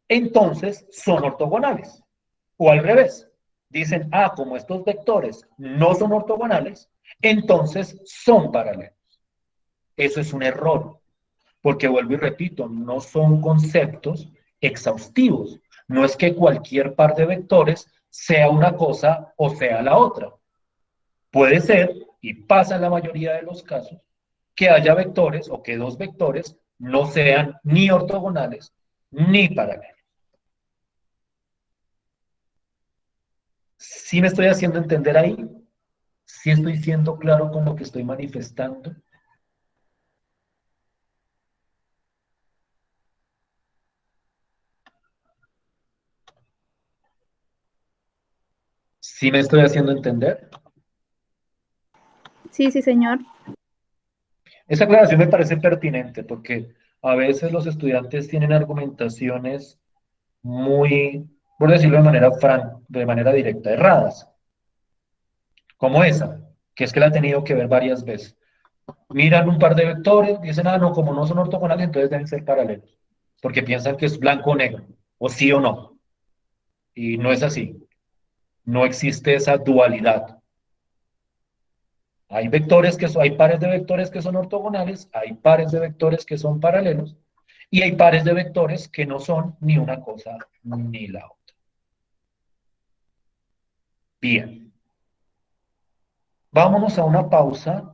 entonces son ortogonales. O al revés, dicen, como estos vectores no son ortogonales, entonces son paralelos. Eso es un error, porque vuelvo y repito, no son conceptos exhaustivos. No es que cualquier par de vectores sea una cosa o sea la otra. Puede ser, y pasa en la mayoría de los casos, que haya vectores o que dos vectores no sean ni ortogonales ni paralelos. ¿Sí me estoy haciendo entender ahí? ¿Sí estoy siendo claro con lo que estoy manifestando? ¿Sí me estoy haciendo entender? Sí, sí, señor. Esa aclaración me parece pertinente porque a veces los estudiantes tienen argumentaciones muy, por decirlo de manera de manera directa, erradas, como esa, que es que la he tenido que ver varias veces. Miran un par de vectores, dicen, no, como no son ortogonales, entonces deben ser paralelos, porque piensan que es blanco o negro, o sí o no, y no es así, no existe esa dualidad. Hay pares de vectores que son ortogonales, hay pares de vectores que son paralelos, y hay pares de vectores que no son ni una cosa ni la otra. Bien, vámonos a una pausa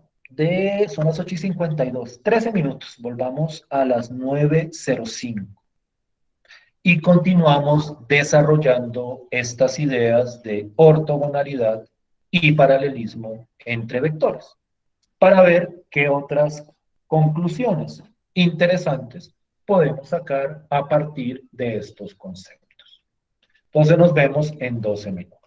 son las 8:52, 13 minutos, volvamos a las 9:05 y continuamos desarrollando estas ideas de ortogonalidad y paralelismo entre vectores, para ver qué otras conclusiones interesantes podemos sacar a partir de estos conceptos. Entonces nos vemos en 12 minutos.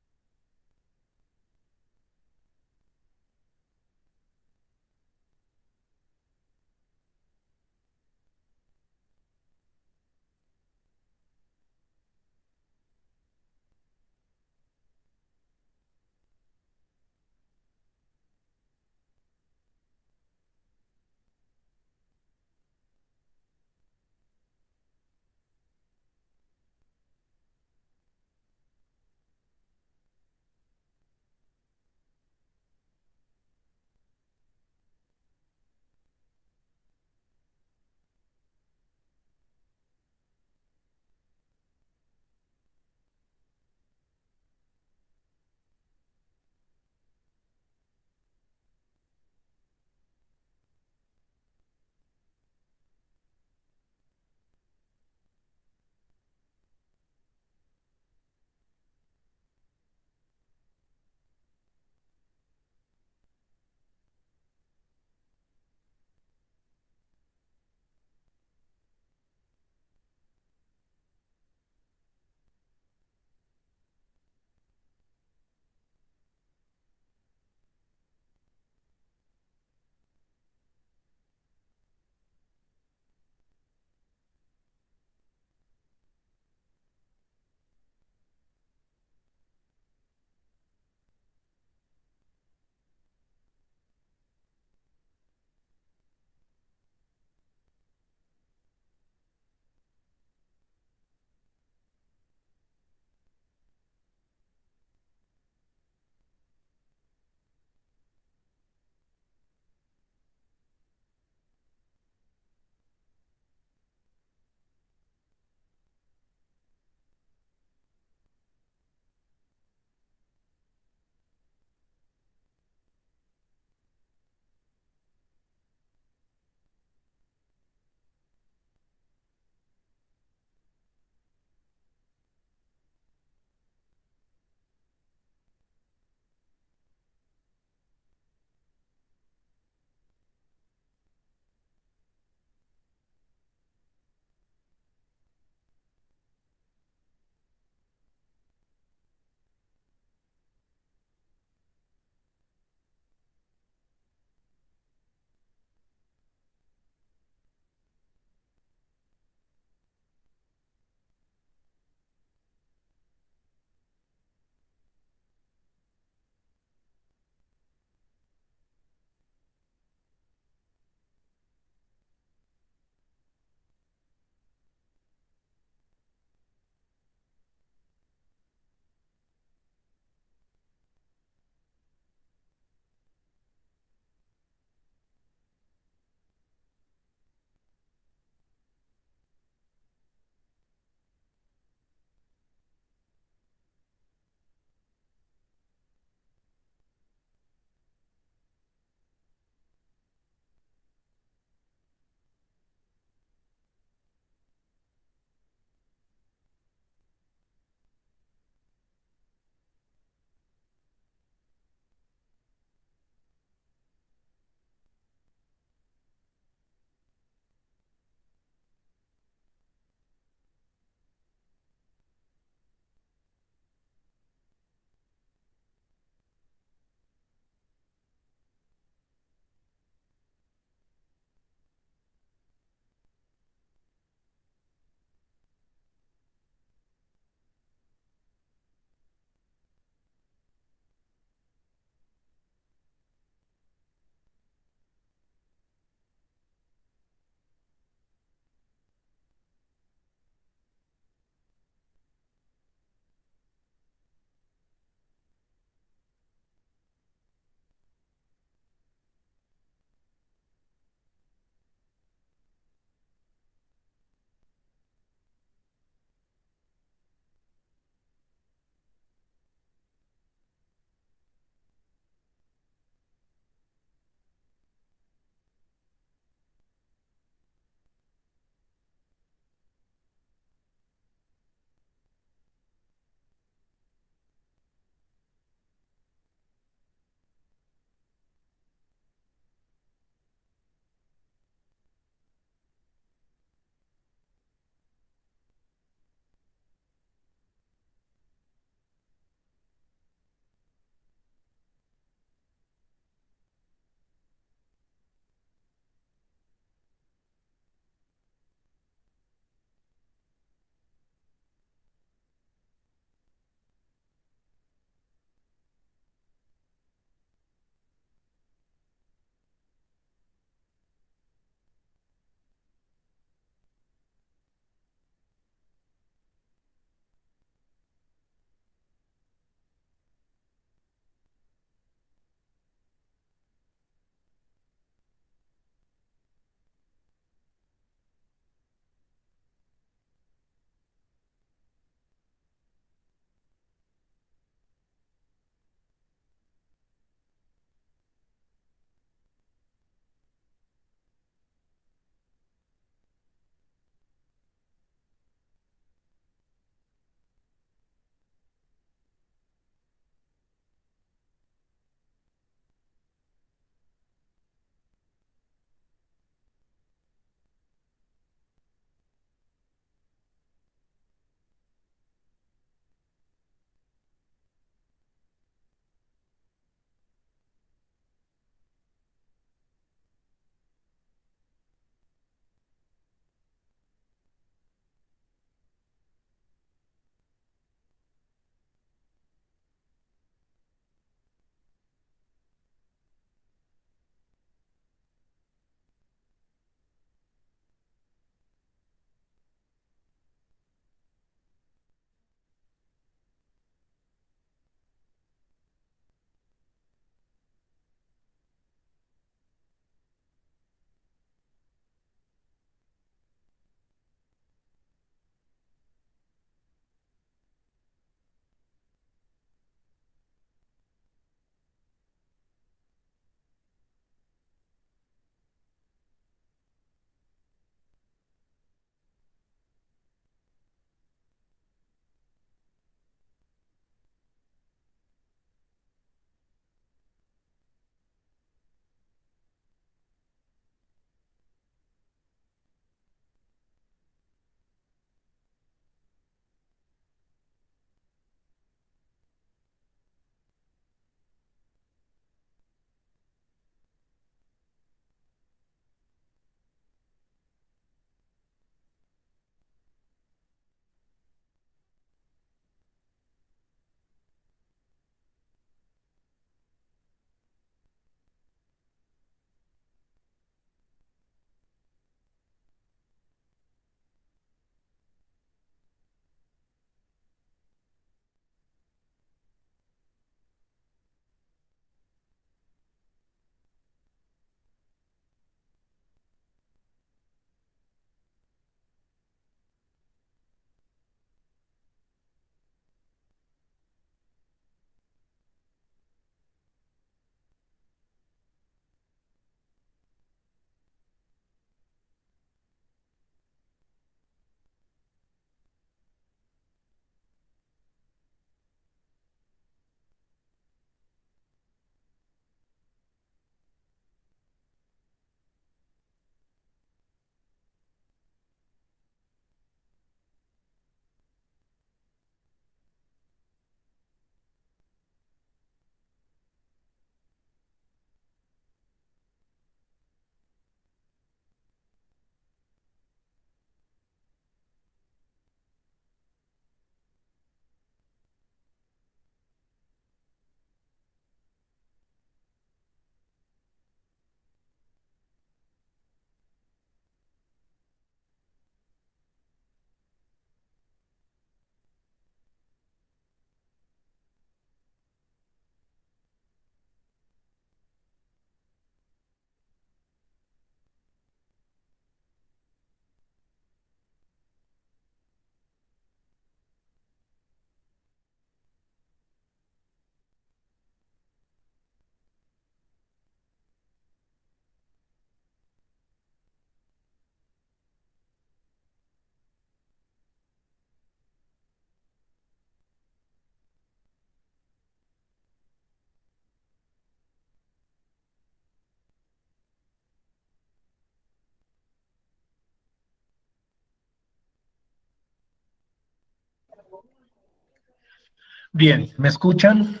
Bien, ¿me escuchan?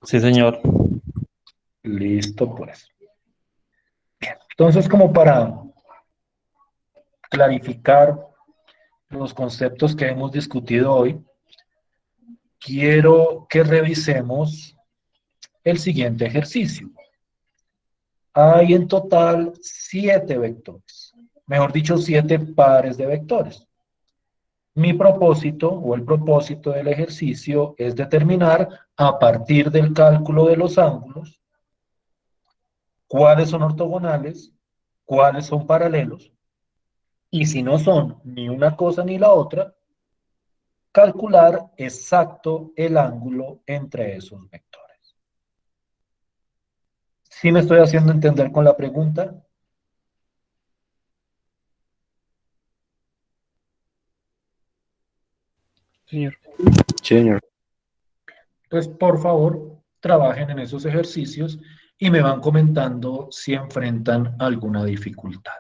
Sí, señor. Listo, pues. Entonces, como para clarificar los conceptos que hemos discutido hoy, quiero que revisemos el siguiente ejercicio. Hay en total 7 vectores, mejor dicho, 7 pares de vectores. Mi propósito o el propósito del ejercicio es determinar a partir del cálculo de los ángulos cuáles son ortogonales, cuáles son paralelos, y si no son ni una cosa ni la otra, calcular exacto el ángulo entre esos vectores. ¿Sí me estoy haciendo entender con la pregunta? Señor. Sí, señor. Pues por favor, trabajen en esos ejercicios y me van comentando si enfrentan alguna dificultad.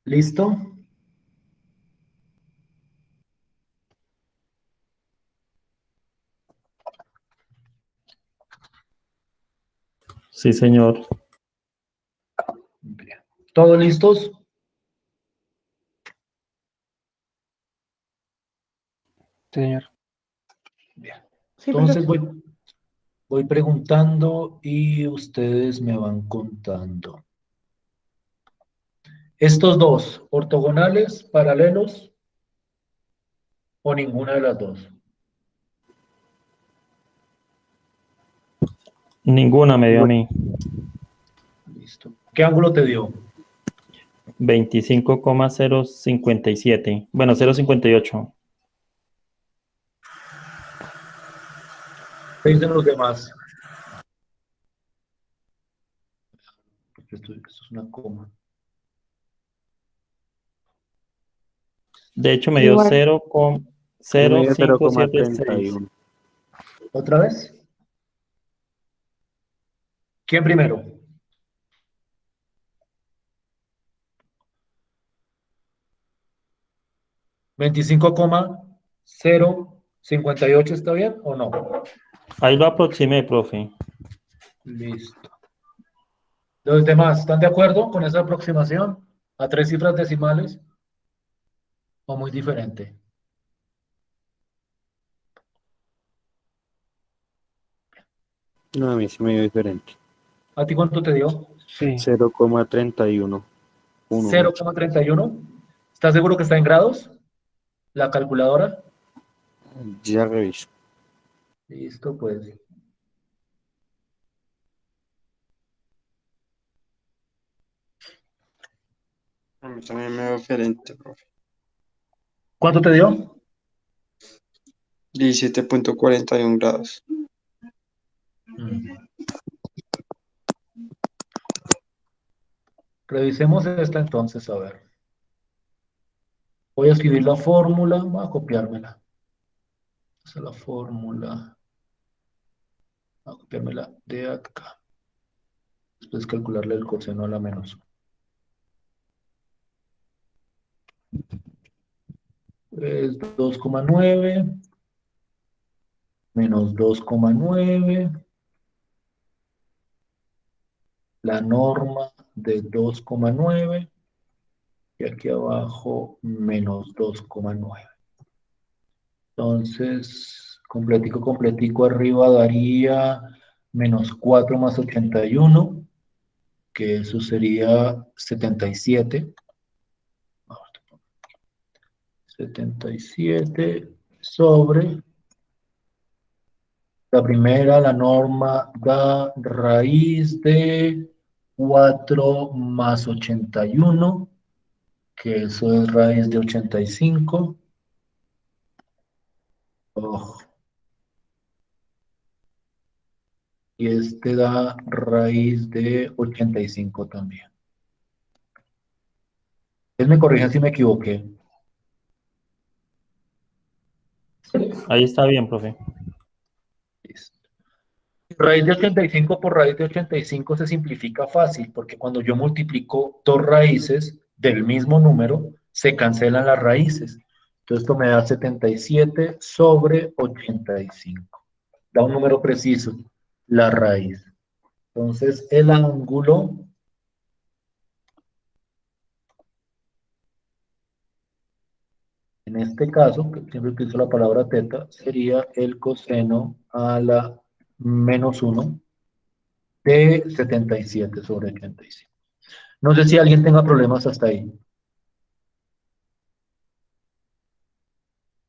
¿Listo? Sí, señor. Bien. ¿Todos listos? Señor. Bien. Sí, Entonces profe. voy preguntando y ustedes me van contando. ¿Estos dos, ortogonales, paralelos o ninguna de las dos? Ninguna me dio a mí. Listo. ¿Qué ángulo te dio? 25,057. Bueno, 0,58. ¿Qué dicen los demás? Esto es una coma. De hecho, me dio Igual. 0,0576. 0,31. ¿Otra vez? ¿Quién primero? ¿25,058 está bien o no? Ahí lo aproximé, profe. Listo. ¿Los demás están de acuerdo con esa aproximación a 3 cifras decimales o muy diferente? No, a mí sí me dio diferente. ¿A ti cuánto te dio? Sí. 0,31. 0,31. ¿Estás seguro que está en grados? ¿La calculadora? Ya reviso. Listo, pues. A mí también me dio diferente, profe. ¿Cuánto te dio? 17,41 grados. Revisemos esta entonces, a ver. Voy a escribir la fórmula, voy a copiármela. Esa es la fórmula. Voy a copiármela de acá. Después calcularle el coseno a la menos 1. Es 2,9 menos 2,9. La norma de 2,9. Y aquí abajo menos 2,9. Entonces, completico arriba daría menos 4 más 81, que eso sería 77. 77 sobre la primera, la norma da raíz de 4 más 81, que eso es raíz de 85. Ojo. Y este da raíz de 85 también. Ustedes me corrigen si me equivoqué. Ahí está bien, profe. Listo. Raíz de 85 por raíz de 85 se simplifica fácil, porque cuando yo multiplico dos raíces del mismo número, se cancelan las raíces. Entonces esto me da 77 sobre 85. Da un número preciso, la raíz. Entonces el ángulo en este caso, que siempre utilizo la palabra teta, sería el coseno a la menos 1 de 77 sobre 85. No sé si alguien tenga problemas hasta ahí.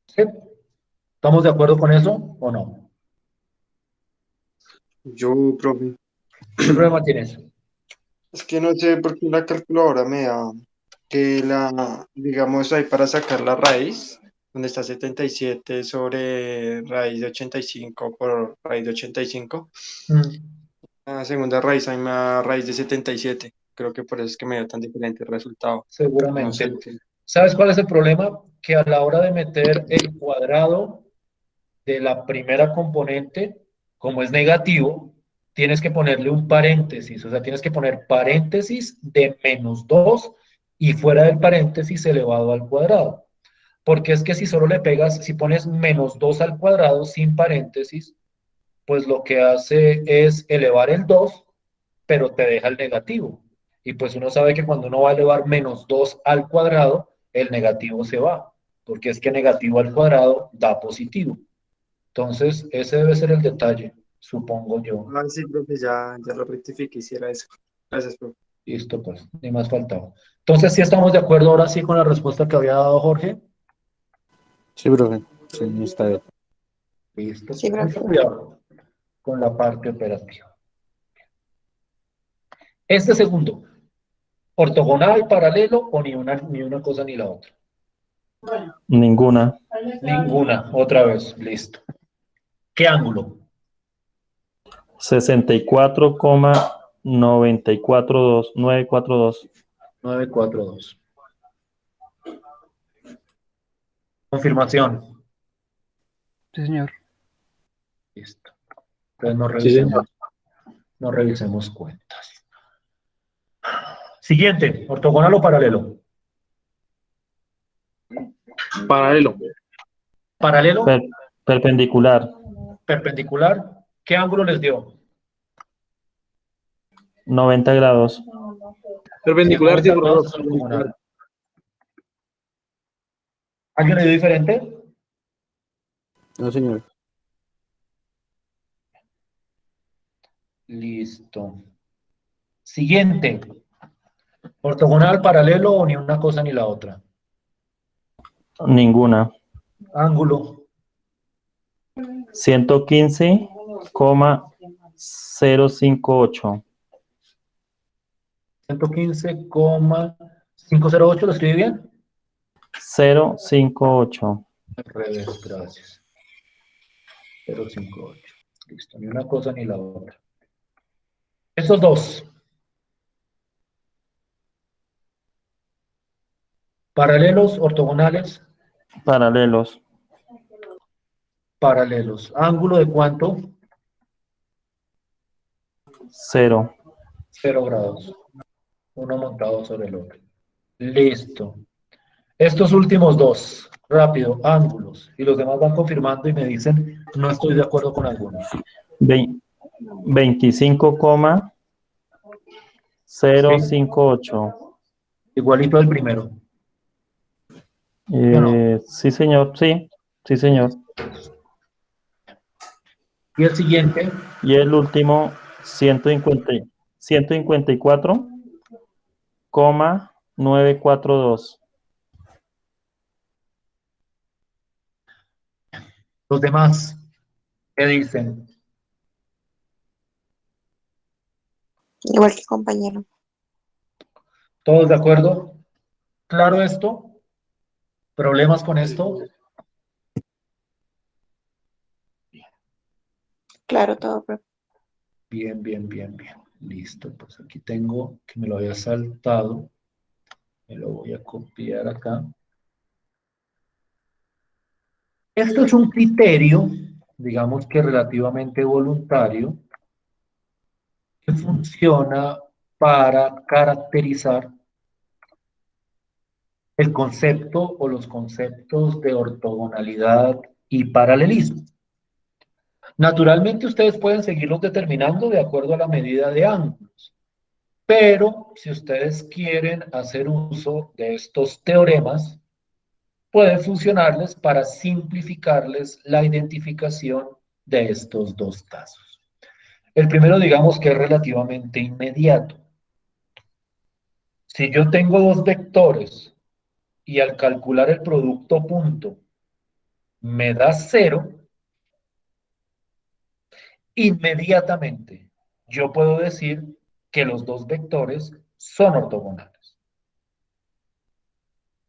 ¿Sí? ¿Estamos de acuerdo con eso o no? Yo, profe, ¿Qué problema tienes? es que no sé por qué la calculadora me da que digamos ahí para sacar la raíz, donde está 77 sobre raíz de 85 por raíz de 85, la segunda raíz ahí me da raíz de 77. Creo que por eso es que me dio tan diferente el resultado. No sé. Seguramente. ¿Sabes cuál es el problema? Que a la hora de meter el cuadrado de la primera componente, como es negativo, tienes que ponerle un paréntesis, o sea, tienes que poner paréntesis de menos 2 y fuera del paréntesis elevado al cuadrado. Porque es que si solo le pegas, si pones menos 2 al cuadrado sin paréntesis, pues lo que hace es elevar el 2, pero te deja el negativo. Y pues uno sabe que cuando uno va a elevar menos 2 al cuadrado, el negativo se va, porque es que negativo al cuadrado da positivo. Entonces, ese debe ser el detalle, supongo yo. Ah, sí, profe, ya lo rectifiqué, hiciera eso. Gracias, profe. Listo, pues, ni más faltaba. Entonces, sí estamos de acuerdo ahora sí con la respuesta que había dado Jorge. Sí, profe. Sí, está bien. Listo. Sí, Mucho profe. cuidado con la parte operativa. Este segundo, ortogonal, paralelo o ni una cosa ni la otra. Ninguna. Ninguna, otra vez, listo. ¿Qué ángulo? 64,942. 942. 942. Confirmación. Sí, señor. Listo. Entonces Sí, señor. no revisemos cuentas. Siguiente, ortogonal o paralelo. Paralelo. Paralelo, Perpendicular. perpendicular. ¿Qué ángulo les dio? 90 grados. Perpendicular, sí, 90 por grados favor. es ortogonal. ¿Alguien le dio diferente? No, señor. Listo. Siguiente. Ortogonal, paralelo o ni una cosa ni la otra. Ninguna. Ángulo. 115,058. 115,508, ¿lo escribí bien? 058. Al revés, gracias. 058. Listo, ni una cosa ni la otra. Estos dos. Paralelos, ortogonales, Paralelos. paralelos. ¿Ángulo de cuánto? 0. 0 grados. Uno montado sobre el otro. Listo. Estos últimos dos, rápido, ángulos. Y los demás van confirmando y me dicen, no estoy de acuerdo con alguno. 25,058. Igualito al primero. no? Sí, señor. Sí. Sí, señor. Y el siguiente, Y el último, 154,942. los demás, ¿qué dicen? Igual que compañero. ¿Todos de acuerdo? ¿Claro esto? ¿Problemas con esto? Claro, todo, profe. Bien, bien, bien, bien. Listo, pues aquí tengo que me lo había saltado. Me lo voy a copiar acá. Esto es un criterio, digamos que relativamente voluntario, que funciona para caracterizar el concepto o los conceptos de ortogonalidad y paralelismo. Naturalmente ustedes pueden seguirlos determinando de acuerdo a la medida de ángulos, pero si ustedes quieren hacer uso de estos teoremas, puede funcionarles para simplificarles la identificación de estos dos casos. El primero, digamos que es relativamente inmediato. Si yo tengo dos vectores y al calcular el producto punto me da 0, inmediatamente yo puedo decir que los dos vectores son ortogonales.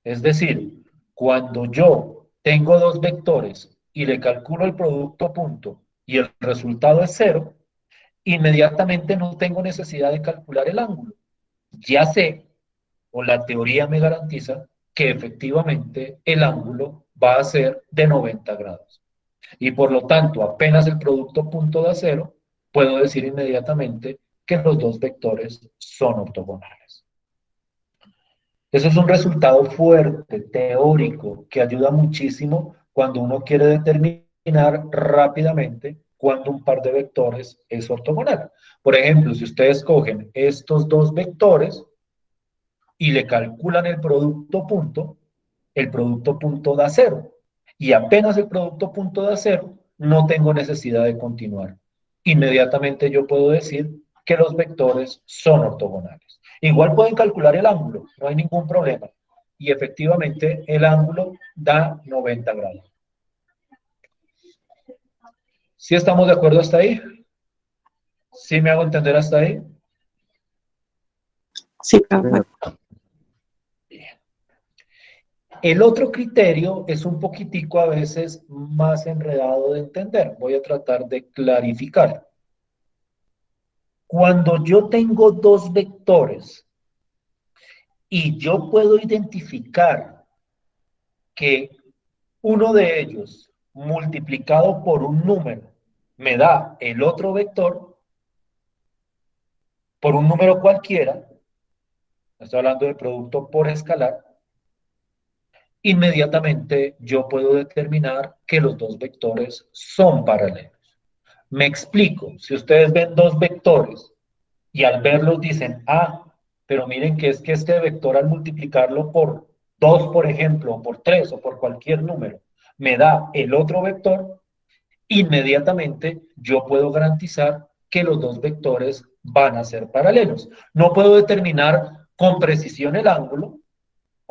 Es decir, cuando yo tengo dos vectores y le calculo el producto punto y el resultado es 0, inmediatamente no tengo necesidad de calcular el ángulo. Ya sé, o la teoría me garantiza, que efectivamente el ángulo va a ser de 90 grados. Y por lo tanto, apenas el producto punto da 0, puedo decir inmediatamente que los dos vectores son ortogonales. Eso es un resultado fuerte, teórico, que ayuda muchísimo cuando uno quiere determinar rápidamente cuando un par de vectores es ortogonal. Por ejemplo, si ustedes cogen estos dos vectores y le calculan el producto punto da cero. Y apenas el producto punto da cero, no tengo necesidad de continuar. Inmediatamente yo puedo decir que los vectores son ortogonales. Igual pueden calcular el ángulo, no hay ningún problema. Y efectivamente el ángulo da 90 grados. ¿Sí estamos de acuerdo hasta ahí? ¿Sí me hago entender hasta ahí? Sí, profe. El otro criterio es un poquitico a veces más enredado de entender. Voy a tratar de clarificar. Cuando yo tengo dos vectores y yo puedo identificar que uno de ellos multiplicado por un número me da el otro vector, por un número cualquiera, estoy hablando de producto por escalar, inmediatamente yo puedo determinar que los dos vectores son paralelos. Me explico, si ustedes ven dos vectores y al verlos dicen, ah, pero miren que es que este vector al multiplicarlo por 2, por ejemplo, o por 3 o por cualquier número, me da el otro vector, inmediatamente yo puedo garantizar que los dos vectores van a ser paralelos. No puedo determinar con precisión el ángulo,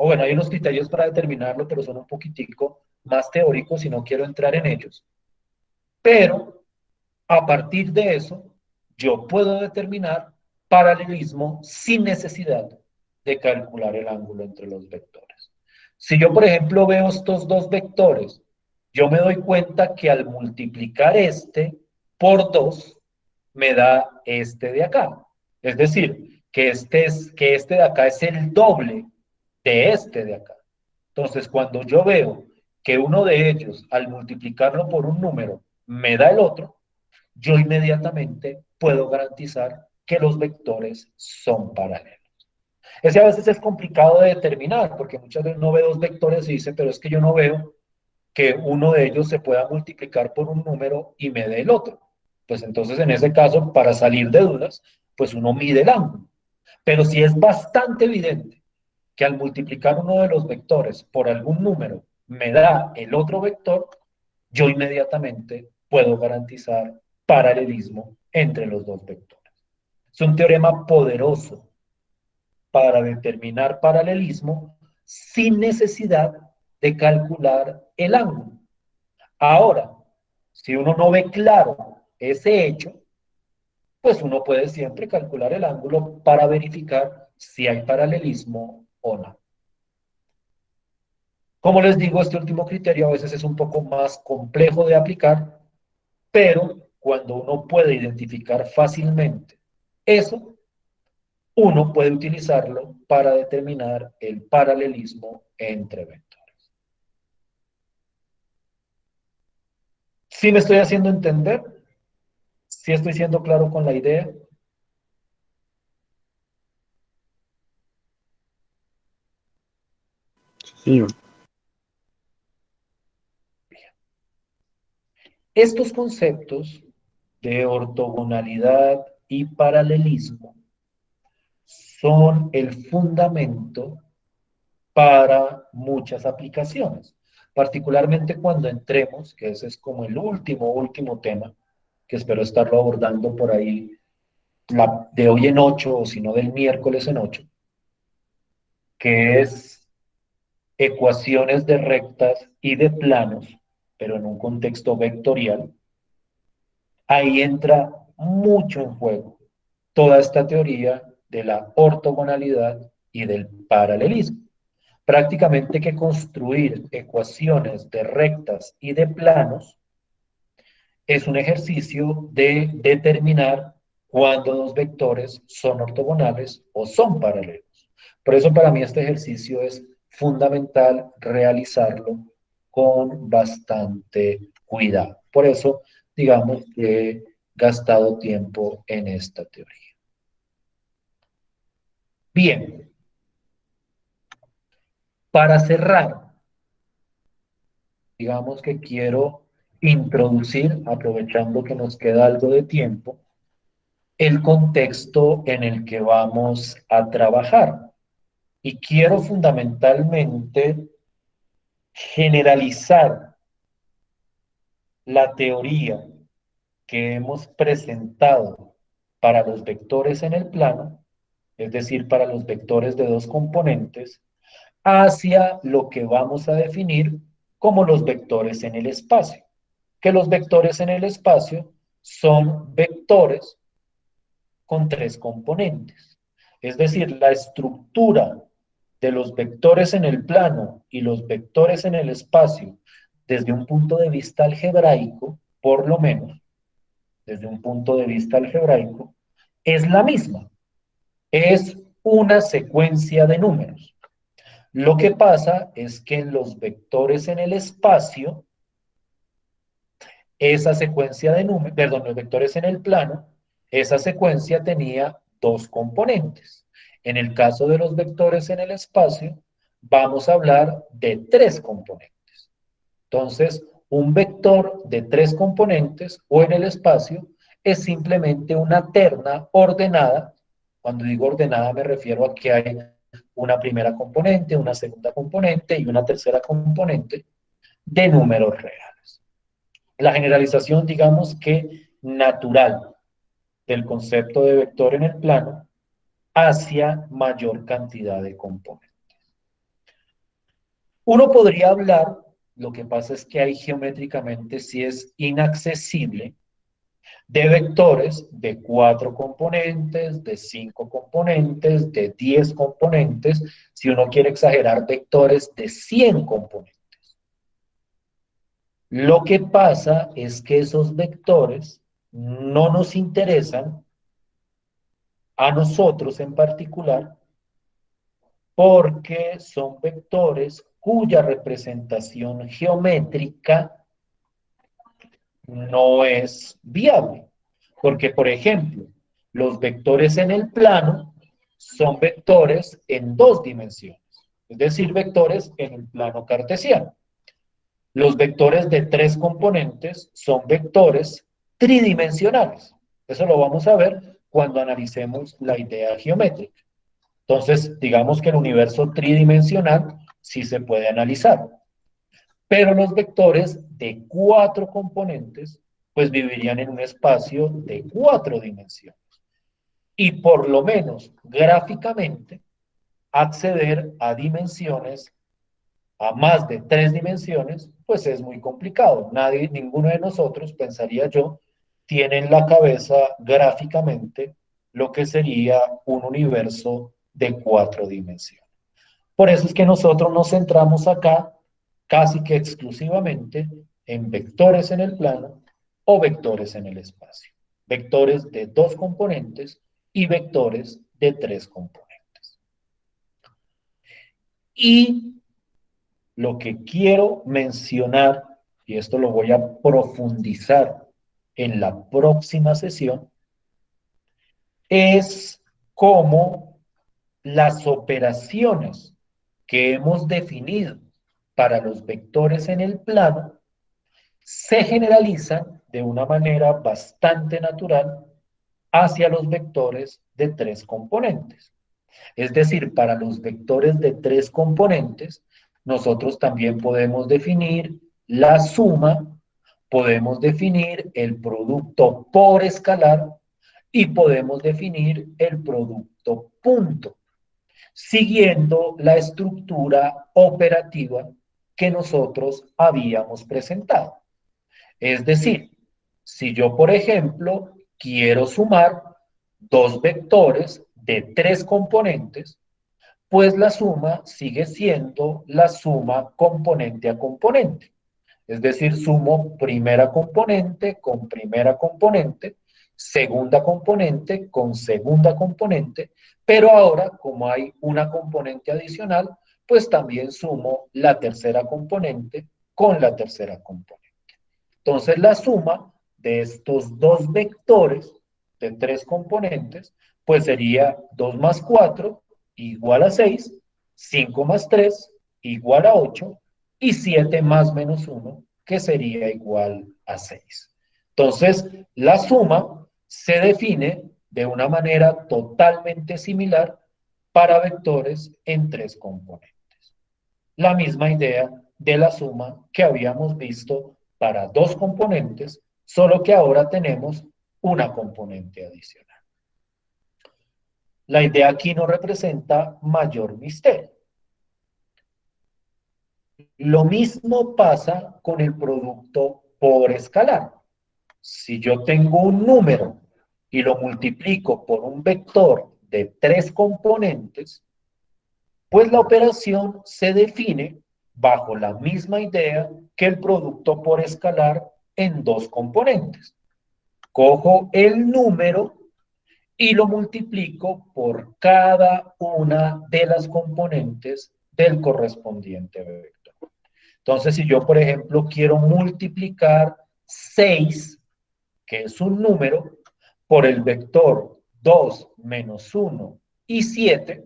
o bueno, hay unos criterios para determinarlo, pero son un poquitico más teóricos y no quiero entrar en ellos. Pero a partir de eso, yo puedo determinar paralelismo sin necesidad de calcular el ángulo entre los vectores. Si yo, por ejemplo, veo estos dos vectores, yo me doy cuenta que al multiplicar este por 2, me da este de acá. Es decir, que este de acá es el doble de este de acá. Entonces, cuando yo veo que uno de ellos, al multiplicarlo por un número, me da el otro, yo inmediatamente puedo garantizar que los vectores son paralelos. Ese a veces es complicado de determinar, porque muchas veces uno ve dos vectores y dice, pero es que yo no veo que uno de ellos se pueda multiplicar por un número y me dé el otro. Pues entonces en ese caso, para salir de dudas, pues uno mide el ángulo. Pero si es bastante evidente que al multiplicar uno de los vectores por algún número me da el otro vector, yo inmediatamente puedo garantizar paralelismo entre los dos vectores. Es un teorema poderoso para determinar paralelismo sin necesidad de calcular el ángulo. Ahora, si uno no ve claro ese hecho, pues uno puede siempre calcular el ángulo para verificar si hay paralelismo o no. Como les digo, este último criterio a veces es un poco más complejo de aplicar, pero cuando uno puede identificar fácilmente eso, uno puede utilizarlo para determinar el paralelismo entre vectores. ¿Sí me estoy haciendo entender? ¿Sí estoy siendo claro con la idea? Sí, Estos conceptos de ortogonalidad y paralelismo son el fundamento para muchas aplicaciones, particularmente cuando entremos, que ese es como el último tema, que espero estarlo abordando por ahí de hoy en 8 o si no del miércoles en 8, que es ecuaciones de rectas y de planos, pero en un contexto vectorial. Ahí entra mucho en juego toda esta teoría de la ortogonalidad y del paralelismo. Prácticamente que construir ecuaciones de rectas y de planos es un ejercicio de determinar cuándo dos vectores son ortogonales o son paralelos. Por eso para mí este ejercicio es fundamental realizarlo con bastante cuidado. Por eso, digamos que he gastado tiempo en esta teoría. Bien. Para cerrar, digamos que quiero introducir, aprovechando que nos queda algo de tiempo, el contexto en el que vamos a trabajar. Y quiero fundamentalmente generalizar la teoría que hemos presentado para los vectores en el plano, es decir, para los vectores de dos componentes, hacia lo que vamos a definir como los vectores en el espacio. Que los vectores en el espacio son vectores con tres componentes. Es decir, la estructura de los vectores en el plano y los vectores en el espacio, desde un punto de vista algebraico, por lo menos, desde un punto de vista algebraico, es la misma. Es una secuencia de números. Lo que pasa es que en los vectores en el espacio, esa secuencia de números, perdón, los vectores en el plano, esa secuencia tenía dos componentes. En el caso de los vectores en el espacio, vamos a hablar de tres componentes. Entonces, un vector de tres componentes o en el espacio es simplemente una terna ordenada. Cuando digo ordenada me refiero a que hay una primera componente, una segunda componente y una tercera componente de números reales. La generalización, digamos que natural del concepto de vector en el plano hacia mayor cantidad de componentes. Uno podría hablar, lo que pasa es que ahí geométricamente sí es inaccesible, de vectores de 4 componentes, de 5 componentes, de 10 componentes, si uno quiere exagerar, vectores de 100 componentes. Lo que pasa es que esos vectores no nos interesan a nosotros en particular porque son vectores cuya representación geométrica no es viable. Porque, por ejemplo, los vectores en el plano son vectores en dos dimensiones, es decir, vectores en el plano cartesiano. Los vectores de tres componentes son vectores tridimensionales. Eso lo vamos a ver cuando analicemos la idea geométrica. Entonces, digamos que el universo tridimensional sí se puede analizar. Pero los vectores de cuatro componentes, pues vivirían en un espacio de cuatro dimensiones. Y por lo menos gráficamente, acceder a dimensiones, a más de tres dimensiones, pues es muy complicado. Nadie, ninguno de nosotros, pensaría yo, tiene en la cabeza gráficamente lo que sería un universo de cuatro dimensiones. Por eso es que nosotros nos centramos acá casi que exclusivamente en vectores en el plano o vectores en el espacio. Vectores de dos componentes y vectores de tres componentes. Y lo que quiero mencionar, y esto lo voy a profundizar en la próxima sesión, es cómo las operaciones que hemos definido para los vectores en el plano se generalizan de una manera bastante natural hacia los vectores de tres componentes. Es decir, para los vectores de tres componentes, nosotros también podemos definir la suma, podemos definir el producto por escalar y podemos definir el producto punto, siguiendo la estructura operativa que nosotros habíamos presentado. Es decir, si yo, por ejemplo, quiero sumar dos vectores de tres componentes, pues la suma sigue siendo la suma componente a componente. Es decir, sumo primera componente con primera componente, segunda componente con segunda componente, pero ahora, como hay una componente adicional, pues también sumo la tercera componente con la tercera componente. Entonces, la suma de estos dos vectores de tres componentes, pues sería 2 más 4 igual a 6, 5 más 3 igual a 8 y 7 más menos 1, que sería igual a 6. Entonces, la suma se define de una manera totalmente similar para vectores en tres componentes. La misma idea de la suma que habíamos visto para dos componentes, solo que ahora tenemos una componente adicional. La idea aquí no representa mayor misterio. Lo mismo pasa con el producto por escalar. Si yo tengo un número y lo multiplico por un vector de tres componentes, pues la operación se define bajo la misma idea que el producto por escalar en dos componentes. Cojo el número y lo multiplico por cada una de las componentes del correspondiente vector. Entonces, si yo, por ejemplo, quiero multiplicar 6, que es un número, por el vector 2 menos 1 y 7,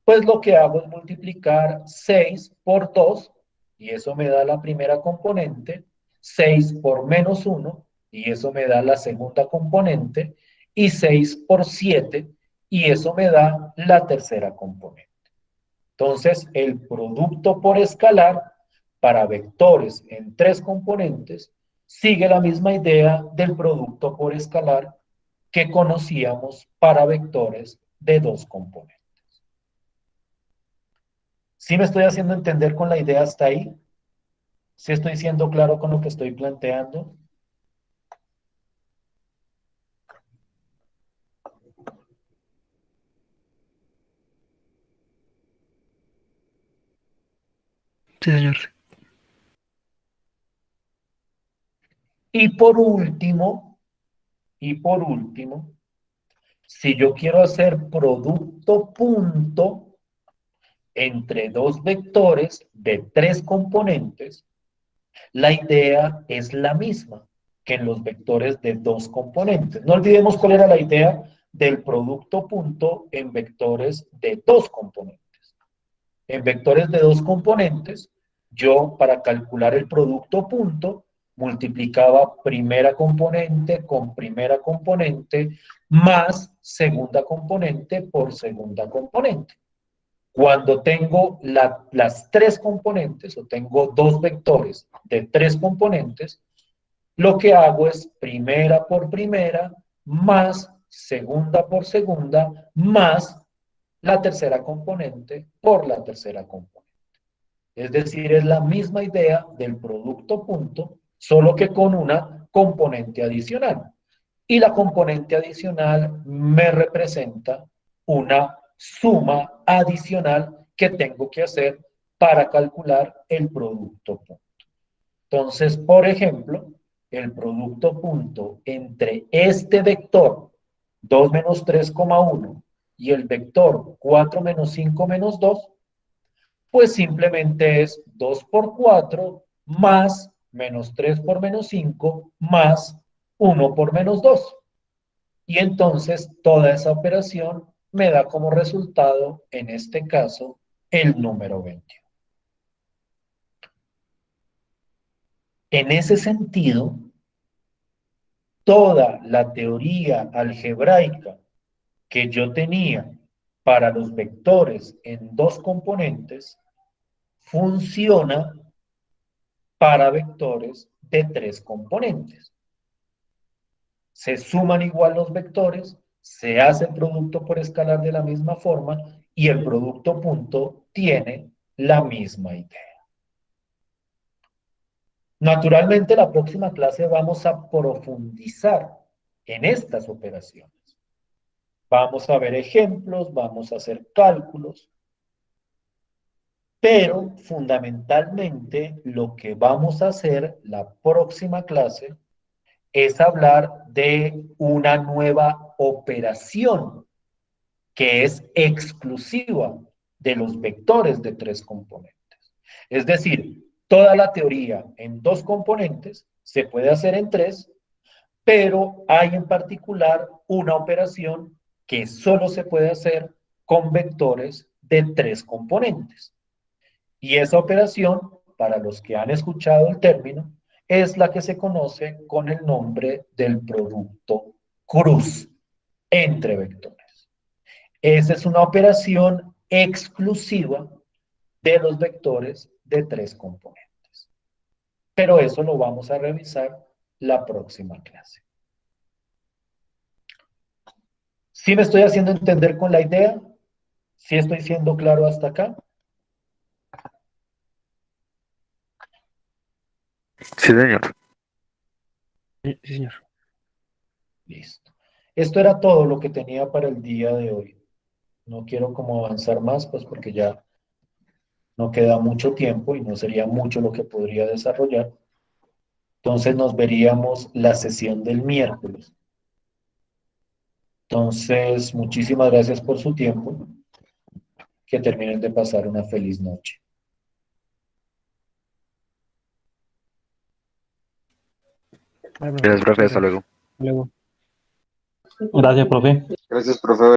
pues lo que hago es multiplicar 6 por 2, y eso me da la primera componente, 6 por menos 1, y eso me da la segunda componente, y 6 por 7, y eso me da la tercera componente. Entonces, el producto por escalar para vectores en tres componentes sigue la misma idea del producto por escalar que conocíamos para vectores de dos componentes. ¿Sí me estoy haciendo entender con la idea hasta ahí? ¿Sí estoy siendo claro con lo que estoy planteando? Sí, señor. Y por último, si yo quiero hacer producto punto entre dos vectores de tres componentes, la idea es la misma que en los vectores de dos componentes. No olvidemos cuál era la idea del producto punto en vectores de dos componentes. En vectores de dos componentes, yo para calcular el producto punto, multiplicaba primera componente con primera componente más segunda componente por segunda componente. Cuando tengo las tres componentes o tengo dos vectores de tres componentes, lo que hago es primera por primera más segunda por segunda más la tercera componente por la tercera componente. Es decir, es la misma idea del producto punto, solo que con una componente adicional. Y la componente adicional me representa una suma adicional que tengo que hacer para calcular el producto punto. Entonces, por ejemplo, el producto punto entre este vector 2 menos 3,1 y el vector 4 menos 5 menos 2, pues simplemente es 2 por 4 más menos 3 por menos 5 más 1 por menos 2. Y entonces toda esa operación me da como resultado, en este caso, el número 21. En ese sentido, toda la teoría algebraica que yo tenía para los vectores en dos componentes funciona para vectores de tres componentes. Se suman igual los vectores, se hace el producto por escalar de la misma forma y el producto punto tiene la misma idea. Naturalmente, la próxima clase vamos a profundizar en estas operaciones. Vamos a ver ejemplos, vamos a hacer cálculos, pero fundamentalmente lo que vamos a hacer la próxima clase es hablar de una nueva operación que es exclusiva de los vectores de tres componentes. Es decir, toda la teoría en dos componentes se puede hacer en tres, pero hay en particular una operación que solo se puede hacer con vectores de tres componentes. Y esa operación, para los que han escuchado el término, es la que se conoce con el nombre del producto cruz entre vectores. Esa es una operación exclusiva de los vectores de 3 componentes. Pero eso lo vamos a revisar la próxima clase. ¿Sí me estoy haciendo entender con la idea? ¿Sí estoy siendo claro hasta acá? Sí, señor. Sí, señor. Listo. Esto era todo lo que tenía para el día de hoy. No quiero como avanzar más, pues porque ya no queda mucho tiempo y no sería mucho lo que podría desarrollar. Entonces nos veríamos la sesión del miércoles. Entonces, muchísimas gracias por su tiempo. Que terminen de pasar una feliz noche. Vale, profe. Gracias, profe. Muchas Hasta gracias. luego. Hasta luego. Gracias, profe. Gracias, profe.